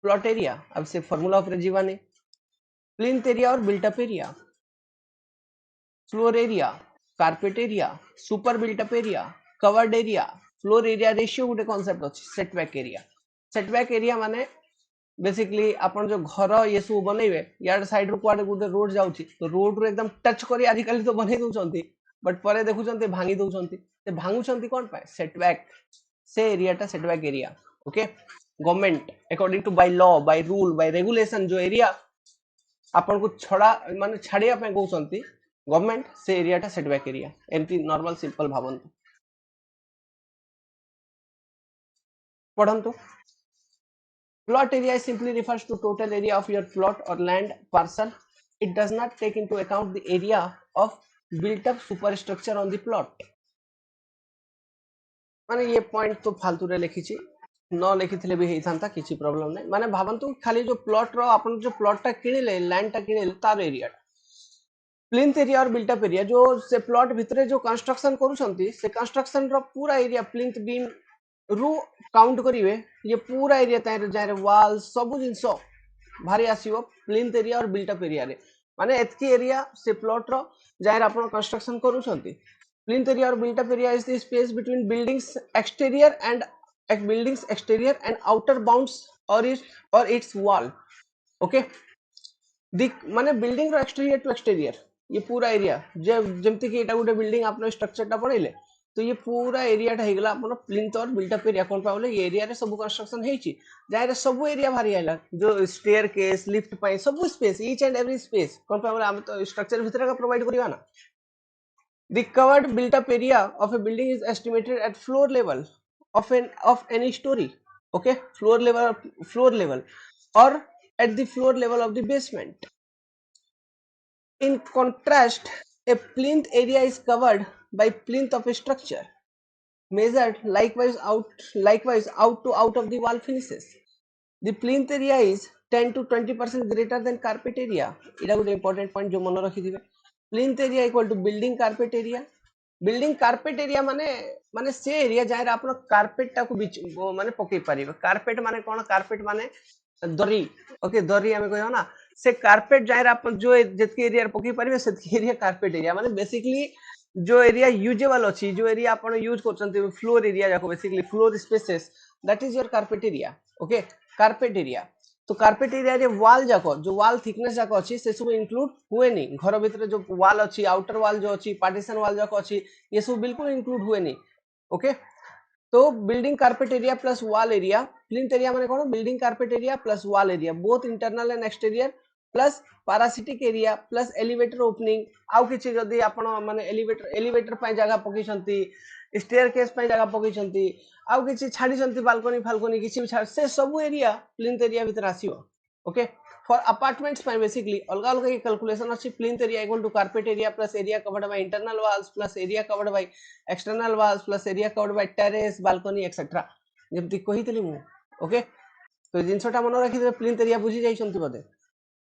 plot area अब से फार्मूला ऊपर जीवानी प्लिंथ एरिया और built up area floor area carpet area super built up area covered area floor area ratio गोटे concept अछि setback area माने basically अपन जो घर ये सब बनइबे यार साइड रो कुआडे गुटे रोड जाउची तो रोड रो एकदम टच करी आजिकल तो बनै दउचंती बट परे देखुचंती भांगी दउचंती ते भांगुचंती कोन पाए सेटबैक से एरिया टा setback area okay government according to by law by rule by regulation जो एरिया अपन को छड़ा माने छाड़िया पे कहउचंती गवर्नमेंट से एरिया टा सेटबैक एरिया एमती नॉर्मल सिंपल भावंतु पढ़ंतु plot area simply refers to total area of your plot or land parcel it does not take into account the area of built up superstructure on the plot माने ये point तो फालतू रे लिखिछि न लिखिथिले भी हेइथांता किछि प्रॉब्लम नै माने भावंतु खाली जो प्लॉट रो अपन जो प्लॉट टा किनिले लैंड टा किनिले तार एरिया प्लिंथ एरिया और बिल्ट अप एरिया जो से प्लॉट भितरे जो कंस्ट्रक्शन करूछंती से कंस्ट्रक्शन रो पूरा एरिया प्लिंथ बीम रु काउंट करिवे ये पूरा एरिया तारे जारे वॉल सब जिंसो भारी आसीबो प्लिंथ एरिया और बिल्ट अप एरिया रे माने एतकी एरिया से प्लॉट रो जारे आपण कंस्ट्रक्शन करूछंती प्लिंथ एरिया और built up area is the space between buildings exterior and outer bounds और इट्स वॉल ओके माने बिल्डिंग रो एक्सटीरियर टू एक्सटीरियर ये पूरा एरिया जेमती कि एटा गुटे बिल्डिंग आपन स्ट्रक्चर टा बनइले तो ये पूरा एरिया टा हेगला अपन प्लिंथ और बिल्ट अप एरिया कोन पावले ये एरिया रे सब कंस्ट्रक्शन हेची जारे सब एरिया भारी आइला जो स्टेयर केस लिफ्ट पाई सब space each and every space कोन पावले हम तो स्ट्रक्चर भीतर का प्रोवाइड करिवा ना the covered built up area of a building is estimated at floor level of any story okay floor level or at the floor level of the basement in contrast a plinth area is covered by plinth of a structure measured likewise out of the wall finishes the plinth area is 10 to 20% greater than carpet area ita good important point jo mano rakhi dibe plinth area equal to building carpet area building carpet area माने माने से area जहाँ आपण carpet टा को माने पकई पारिबे carpet माने कोन carpet माने दरी ओके दरी हमें कहयो ना से कार्पेट जहाँ आपण जो जतके एरिया पकई पारिबे सेतके एरिया कार्पेट एरिया माने बेसिकली जो एरिया यूजेबल अछि जो एरिया आपण यूज करछन्ते फ्लोर एरिया जाको basically floor spaces that is your carpet area okay carpet area तो कार्पेट एरिया रे वॉल जाको जो वॉल थिकनेस जाको अछि से सब इंक्लूड हुए नहीं घर भीतर जो वॉल अछि आउटर वॉल जो अछि पार्टीशन वॉल जाको अछि ये सब बिल्कुल इंक्लूड हुए नहीं ओके तो building carpet area plus wall area plinth area माने कोन building carpet area plus wall area both internal and exterior plus parasitic area plus elevator opening आउ किछि जदी आपण माने एलिवेटर पय जगह पकिसंती स्टेयर केस पय जगह पकिसंती आउ किछि छाडी संती बालकनी फाल्कनी किछि से सब एरिया प्लिंथ एरिया भीतर आसीओ ओके फॉर अपार्टमेंट्स पय बेसिकली अलग अलग के कैलकुलेशन अछि plinth area equal to carpet area plus area covered by internal walls plus area covered by external walls plus area covered by terrace balcony etcetera जेमति कहितली मु ओके तो जिंसटा मन रखि दे प्लिंथ एरिया बुझी जाई संती बदे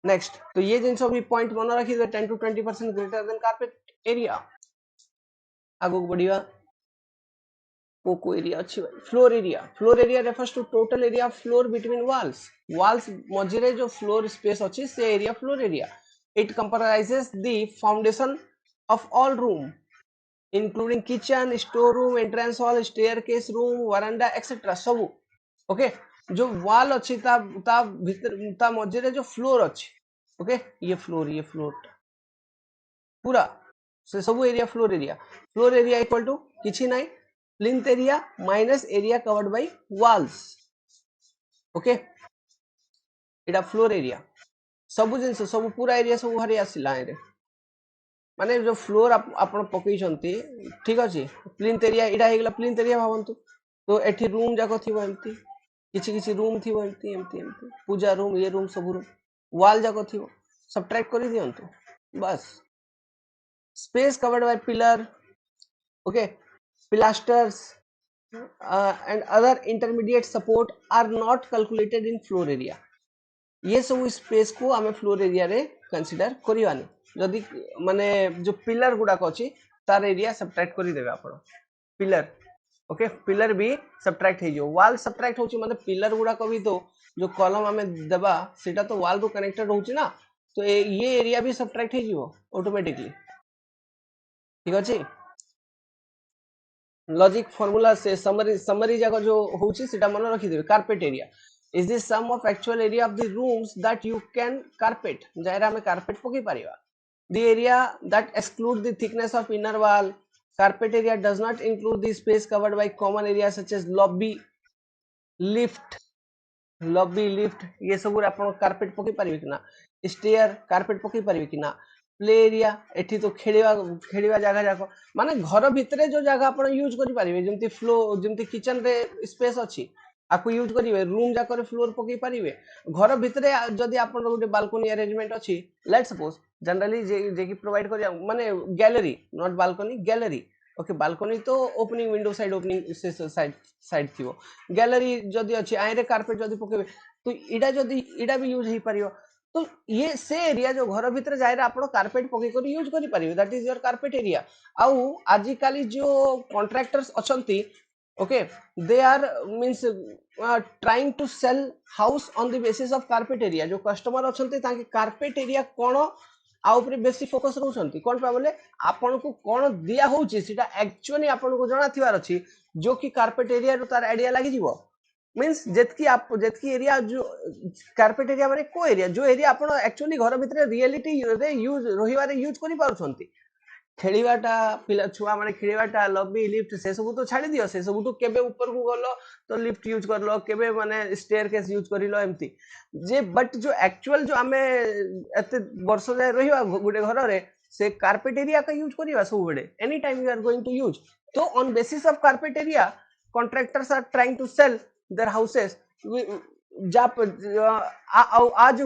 नेक्स्ट तो ये जिनसो भी पॉइंट मन रखी 10 to 20% greater than carpet area आगो बढ़िया कोको एरिया अच्छी भाई floor area refers to total area of floor between walls मझिरे जो फ्लोर स्पेस अच्छी से area floor area it comprises the foundation of all room including kitchen store room entrance hall staircase room veranda etcetera सब okay जो wall अच्छी ता भीतर ता मझे जो फ्लोर अच्छी ओके ये फ्लोर पूरा से सब area floor area equal to किछि नाही plinth area minus area covered by walls okay एटा फ्लोर एरिया सब जिन सब पूरा एरिया सब हरी आसिला रे माने जो फ्लोर आपण पकई छंती ठीक अछि प्लिंथ एरिया एटा हेगला प्लिंथ एरिया भावंतु तो एठी रूम जाको थिबो एम्ति किछि किछि रूम थिबो एम्ति पूजा रूम ये रूम सब रूम वॉल जाको थिबो सबट्रैक्ट करि दियंतु बस space covered by pillar okay pilasters and other intermediate support are not calculated in floor area ये सब स्पेस को आमे फ्लोर एरिया रे कंसीडर करिवानी जदी माने जो पिलर गुडा को अछि तार एरिया सबट्रैक्ट करि देबे आपण पिलर ओके पिलर भी सबट्रैक्ट हे जो वॉल सबट्रैक्ट होची माने पिलर गुडा को भी तो जो कॉलम आमे देबा सेटा तो वॉल रो कनेक्टेड होची ना तो ये एरिया भी सबट्रैक्ट हे जीवो ऑटोमेटिकली ठीक अछि लॉजिक फार्मूला से समरी जाको जो होची सेटा मन रखि देबे carpet area is the sum of actual area of the rooms that you can carpet Zaira में carpet पकई परिवा the area that exclude the thickness of inner wall carpet area does not include the space covered by common areas such as lift lift ये सब आपण carpet पकई परिबे कि ना stair carpet पकई परिबे कि ना प्ले एरिया एठी तो खेलिवा जगह जाको माने घर भितरे जो जगह आपण यूज करि परिबे जेंति फ्लो जेंति किचन रे स्पेस अछि आकु यूज करिवे रूम जाको रे फ्लोर पकई परिबे घर भितरे जदी आपण गोटे बालकनी अरेंजमेंट अछि लेट्स सपोज जनरली जे की प्रोवाइड करिया माने gallery not balcony gallery okay balcony तो opening window side opening side side थिवो गैलरी जदी अछि आइरे कार्पेट जदी पकेबे तो इडा भी यूज हे परियो तो ये से एरिया जो घर भीतर जायरा आपण कार्पेट पके कर यूज करि परियो that is your carpet area आउ आजि काली जो कॉन्ट्रैक्टर्स अछंती okay they are means trying to sell house on the basis of carpet area जो कस्टमर अछंती ताके कार्पेट एरिया कोन आ ऊपर बेसी फोकस रहउछंती कोन पा बोले आपन को कोन दिया होउची सेटा एक्चुअली आपन को जणा थिवार अछि जो कि कार्पेट एरिया रो तार आईडिया लागि जीवो मींस जेतकी एरिया जो कार्पेट एरिया माने को एरिया जो एरिया आपण एक्चुअली घर भीतर रियलिटी रे यूज रहिवारे यूज करि पारुछंती खेलिवाटा पिला छुआ माने खेलिवाटा लॉबी लिफ्ट से सब तो छाड़ी दियो से सब तो केबे ऊपर को गलो तो लिफ्ट यूज करलो केबे माने स्टेयरकेस यूज करिलो एम्ति जे बट जो एक्चुअल जो आमे एते वर्ष जाय रहिवा गुडे घर रे से कार्पेट एरिया का यूज करिवा सब बडे any time you are going to use तो on basis of carpet area contractors are trying to sell their houses आज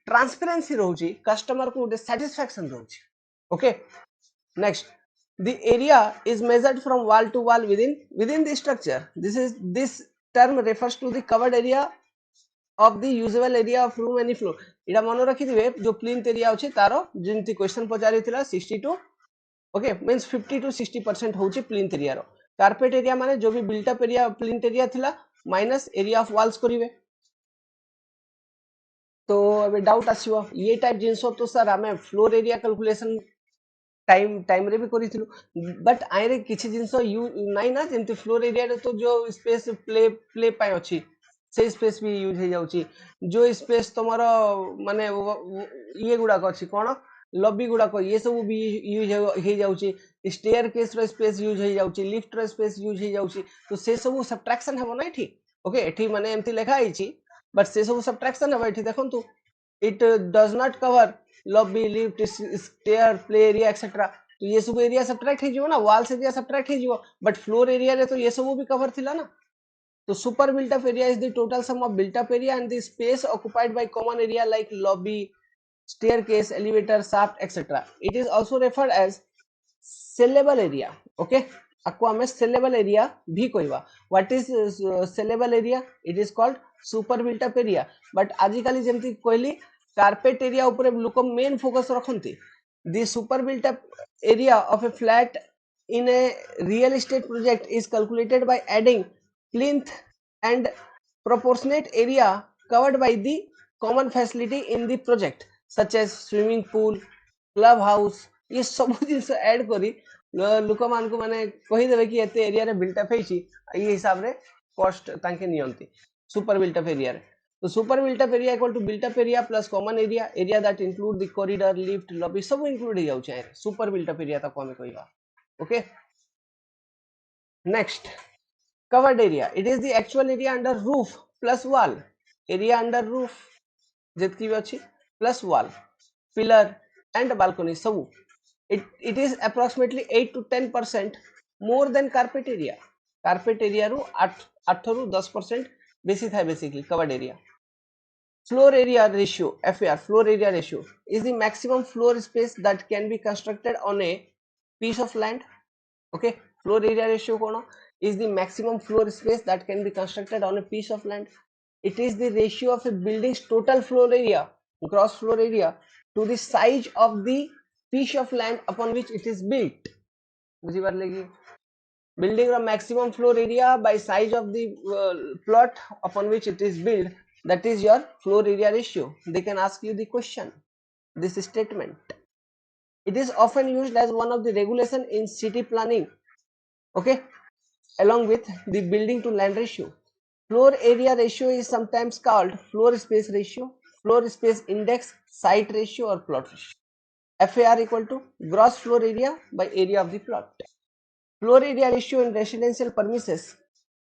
ट्रांसपेरेंसी रहउची कस्टमर को सैटिस्फैक्शन रहउची okay next the area is measured from wall to wall within the structure this term refers to the covered area of the usable area of room any floor Ida मन रखि दिबे जो plinth area अछि तारो जिंति question पचारि थिला 62 okay means 50 to 60% होची plinth area रो carpet area माने जो भी built up area plinth area थिला माइनस एरिया ऑफ वॉल्स करिवे तो अबे डाउट आसीबो ये टाइप जिंसो तो सर हमें फ्लोर एरिया कैलकुलेशन टाइम रे भी करिथिलु बट आइरे किछि जिंसो यू नाइ ना जेंति फ्लोर एरिया रे तो जो स्पेस प्ले पाए अछि से स्पेस भी यूज हे जाउची जो स्पेस तमरो माने ये गुडा को अछि कोन लॉबी गुडा को ये सब भी यूज हे जाउची स्टेयर केस रो स्पेस यूज हे जाउची लिफ्ट रो स्पेस यूज हे जाउची तो से सब सब्ट्रैक्शन हेबो नै ठीक ओके एठी माने एम्ति लेखा आइची बट से सब सब्ट्रैक्शन हेबो एठी देखंतु it does not cover lobby lift stair play area etc तो ये सब एरिया सब्ट्रैक्ट हे जिवो ना वॉल्स एरिया सब्ट्रैक्ट हे जिवो बट फ्लोर एरिया रे तो ये सब भी कवर थिला ना तो super built up area is the total sum of built up area and the space occupied by common area like lobby staircase elevator shaft etc it is also referred as sellable area okay आपको हमें sellable area भी कहवा what is sellable area it is called super built up area but आजिकाली जेमति कहली carpet area ऊपर लोक main focus रखंती the super built up area of a flat in a real estate project is calculated by adding plinth and proportionate area covered by the common facility in the project such as swimming pool club house ये सब जिनस add करी लोक मान को माने कहि देबे कि एते एरिया रे बिल्ट अप हेची ये हिसाब रे कॉस्ट तांके नियंती सुपर बिल्ट अप एरिया रे तो super built up area equal to built up area plus common area area that include the corridor lift lobby सब इंक्लूड हो जाउछ है सुपर बिल्ट अप एरिया ताको हमें कहबा okay next covered area it is the actual area under roof plus wall area under roof jetki bi achi plus wall pillar and balcony सब it is approximately 8 to 10% more than carpet area ru 8 ରୁ 10% बेसी था basically covered area floor area ratio FAR floor area ratio is the maximum floor space that can be constructed on a piece of land okay floor area ratio kono is the maximum floor space that can be constructed on a piece of land it is the ratio of a building's total floor area gross floor area to the size of the piece of land upon which it is built बुझी बात लगी building the maximum floor area by size of the plot upon which it is built that is your floor area ratio they can ask you the question this statement it is often used as one of the regulation in city planning okay along with the building to land ratio floor area ratio is sometimes called floor space ratio floor space index site ratio or plot ratio FAR equal to gross floor area by area of the plot floor area ratio in residential premises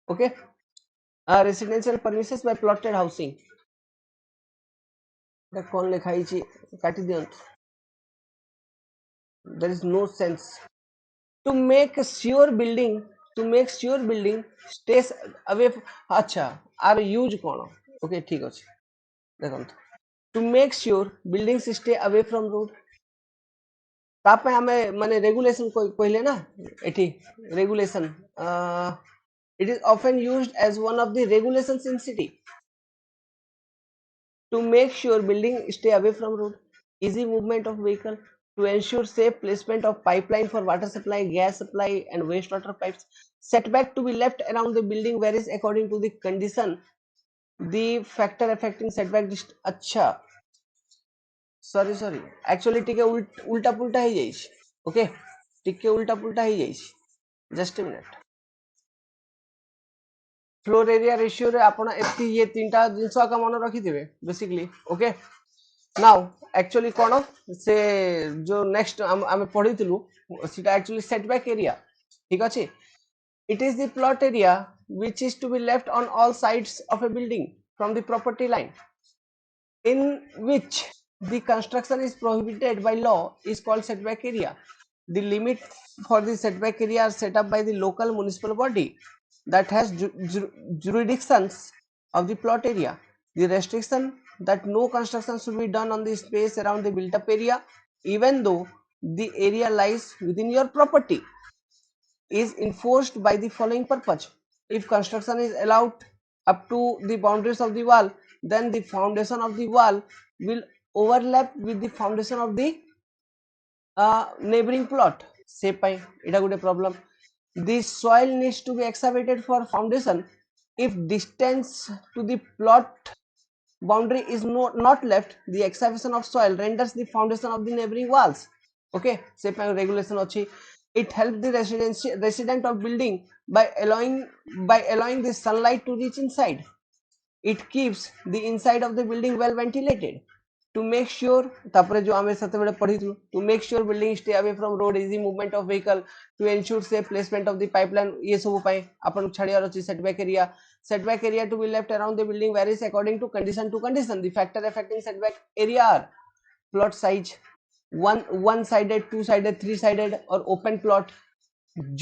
okay residential premises by plotted housing कौन लिखाई छी काटी दियंतु there is no sense to make sure building stays away अच्छा are use cone okay ठीक अछि देखंतु to make sure buildings stay away from road तापे हमें माने रेगुलेशन कहले ना एठी regulation it is often used as one of the regulations in city to make sure building stay away from road easy movement of vehicle to ensure safe placement of pipeline for water supply gas supply and wastewater pipes setback to be left around the building varies according to the condition the factor affecting setback अच्छा sorry actually टिके उल्टा पुल्टा ही जाइछ okay टिके उल्टा पुल्टा ही जाइछ just a minute floor area ratio रे आपण एती ये तीनटा जिंस का मन रखी दिबे बेसिकली ओके नाउ एक्चुअली कोन से जो नेक्स्ट हम पढितलु सीटा एक्चुअली सेटबैक एरिया ठीक अछि it is the plot area which is to be left on all sides of a building from the property line in which the construction is prohibited by law is called setback area the limit for the setback area are set up by the local municipal body that has jurisdictions of the plot area the restriction that no construction should be done on the space around the built up area even though the area lies within your property is enforced by the following purpose if construction is allowed up to the boundaries of the wall then the foundation of the wall will overlap with the foundation of the neighboring plot say pai eta gote problem the soil needs to be excavated for foundation if distance to the plot boundary is not left the excavation of soil renders the foundation of the neighboring walls okay say pai regulation achi it helps the resident of building by allowing the sunlight to reach inside it keeps the inside of the building well ventilated to make sure tapre jo ame sate bele padhitu to make sure building stay away from road easy movement of vehicle to ensure safe placement of the pipeline ye sabu pai apan chhadiyar achi setback area to be left around the building varies according to condition the factor affecting setback area are plot size one sided two sided three sided or open plot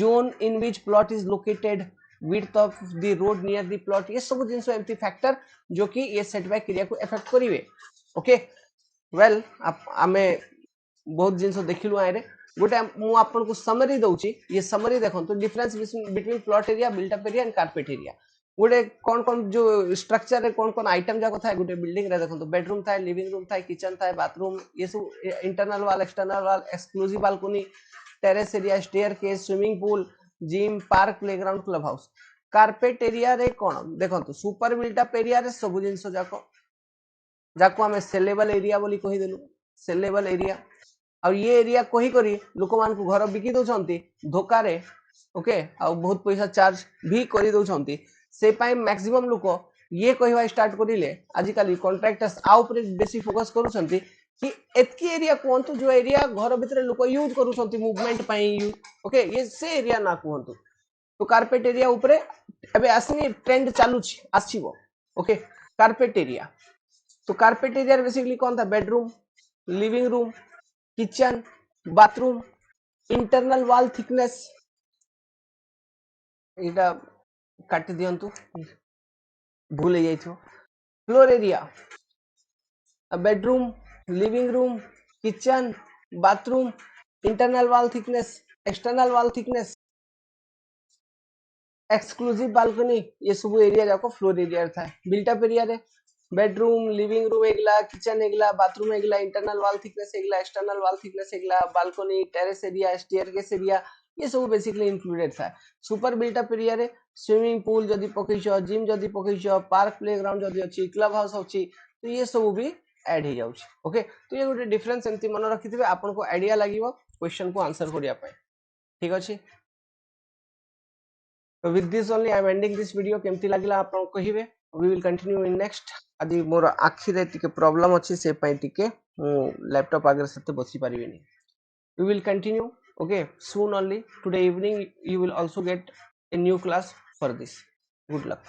zone in which plot is located width of the road near the plot ये सब जिनसो एमती factor जो कि ये setback area को effect करिवे okay well आमे बहुत जिनसो देखिलु आरे गोटे मु आपन को समरी दउची ये समरी देखंतु difference between plot area built up area and carpet area गोटे कौन जो स्ट्रक्चर रे कौन आइटम जाको था गोटे बिल्डिंग रे देखंतु बेडरूम था लिविंग रूम था किचन था बाथरूम ये सब इंटरनल वाल एक्सटर्नल वाल exclusive balcony terrace area staircase swimming pool gym park playground club house carpet area रे कोन देखंतु सुपर बिल्ट अप एरिया रे सब जिंसो जाको हमें सेलेबल एरिया बोली कहि देलु सेलेबल एरिया और ये एरिया कहि करी लोक मान को घर बिकी दउछंती धोका रे ओके आ बहुत पैसा चार्ज भी करी दउछंती से पाई मैक्सिमम लोक ये कहवा स्टार्ट करिले आजिकल कॉन्ट्रैक्टर्स आ ऊपर बेसी फोकस करूछंती कि एतकी एरिया कहतु जो एरिया घर भितर लोक यूज करूछंती मूवमेंट पाई ओके ये से एरिया ना कहतु तो कार्पेट एरिया ऊपर एबे आसनी ट्रेंड चालू आसीबो ओके कार्पेट एरिया तो कार्पेट एरिया बेसिकली कौन था bedroom living room kitchen bathroom internal wall thickness एटा काट दियंतु भूल जाइथो floor area bedroom living room kitchen bathroom internal wall thickness external wall thickness exclusive balcony ये सब एरिया जाको फ्लोर एरिया था बिल्टअप एरिया रे बेडरूम लिविंग रूम एगला किचन एगला बाथरूम एगला इंटरनल वॉल थिकनेस एगला एक्सटर्नल वॉल थिकनेस एगला balcony terrace area staircase area ये सब बेसिकली इंक्लूडेड था सुपर बिल्टअप एरिया रे स्विमिंग पूल जदी पकईछ जिम जदी पकईछ पार्क प्लेग्राउंड जदी अछि क्लब हाउस अछि तो ये सब भी ऐड हो जाउछि ओके तो ये गोटे डिफरेंस एमती मन रखिथिबे आपन को आईडिया लागिवो क्वेश्चन को आंसर करिया पाए ठीक अछि तो with this only I am ending this video केमती लागिला आपन कहिबे we will continue in next आदि मोर आखि रे टिके प्रॉब्लम अछि से पई टिके लैपटॉप आगे सते बसी परिबेनी we will continue okay soon only today evening you will also get a new class for this good luck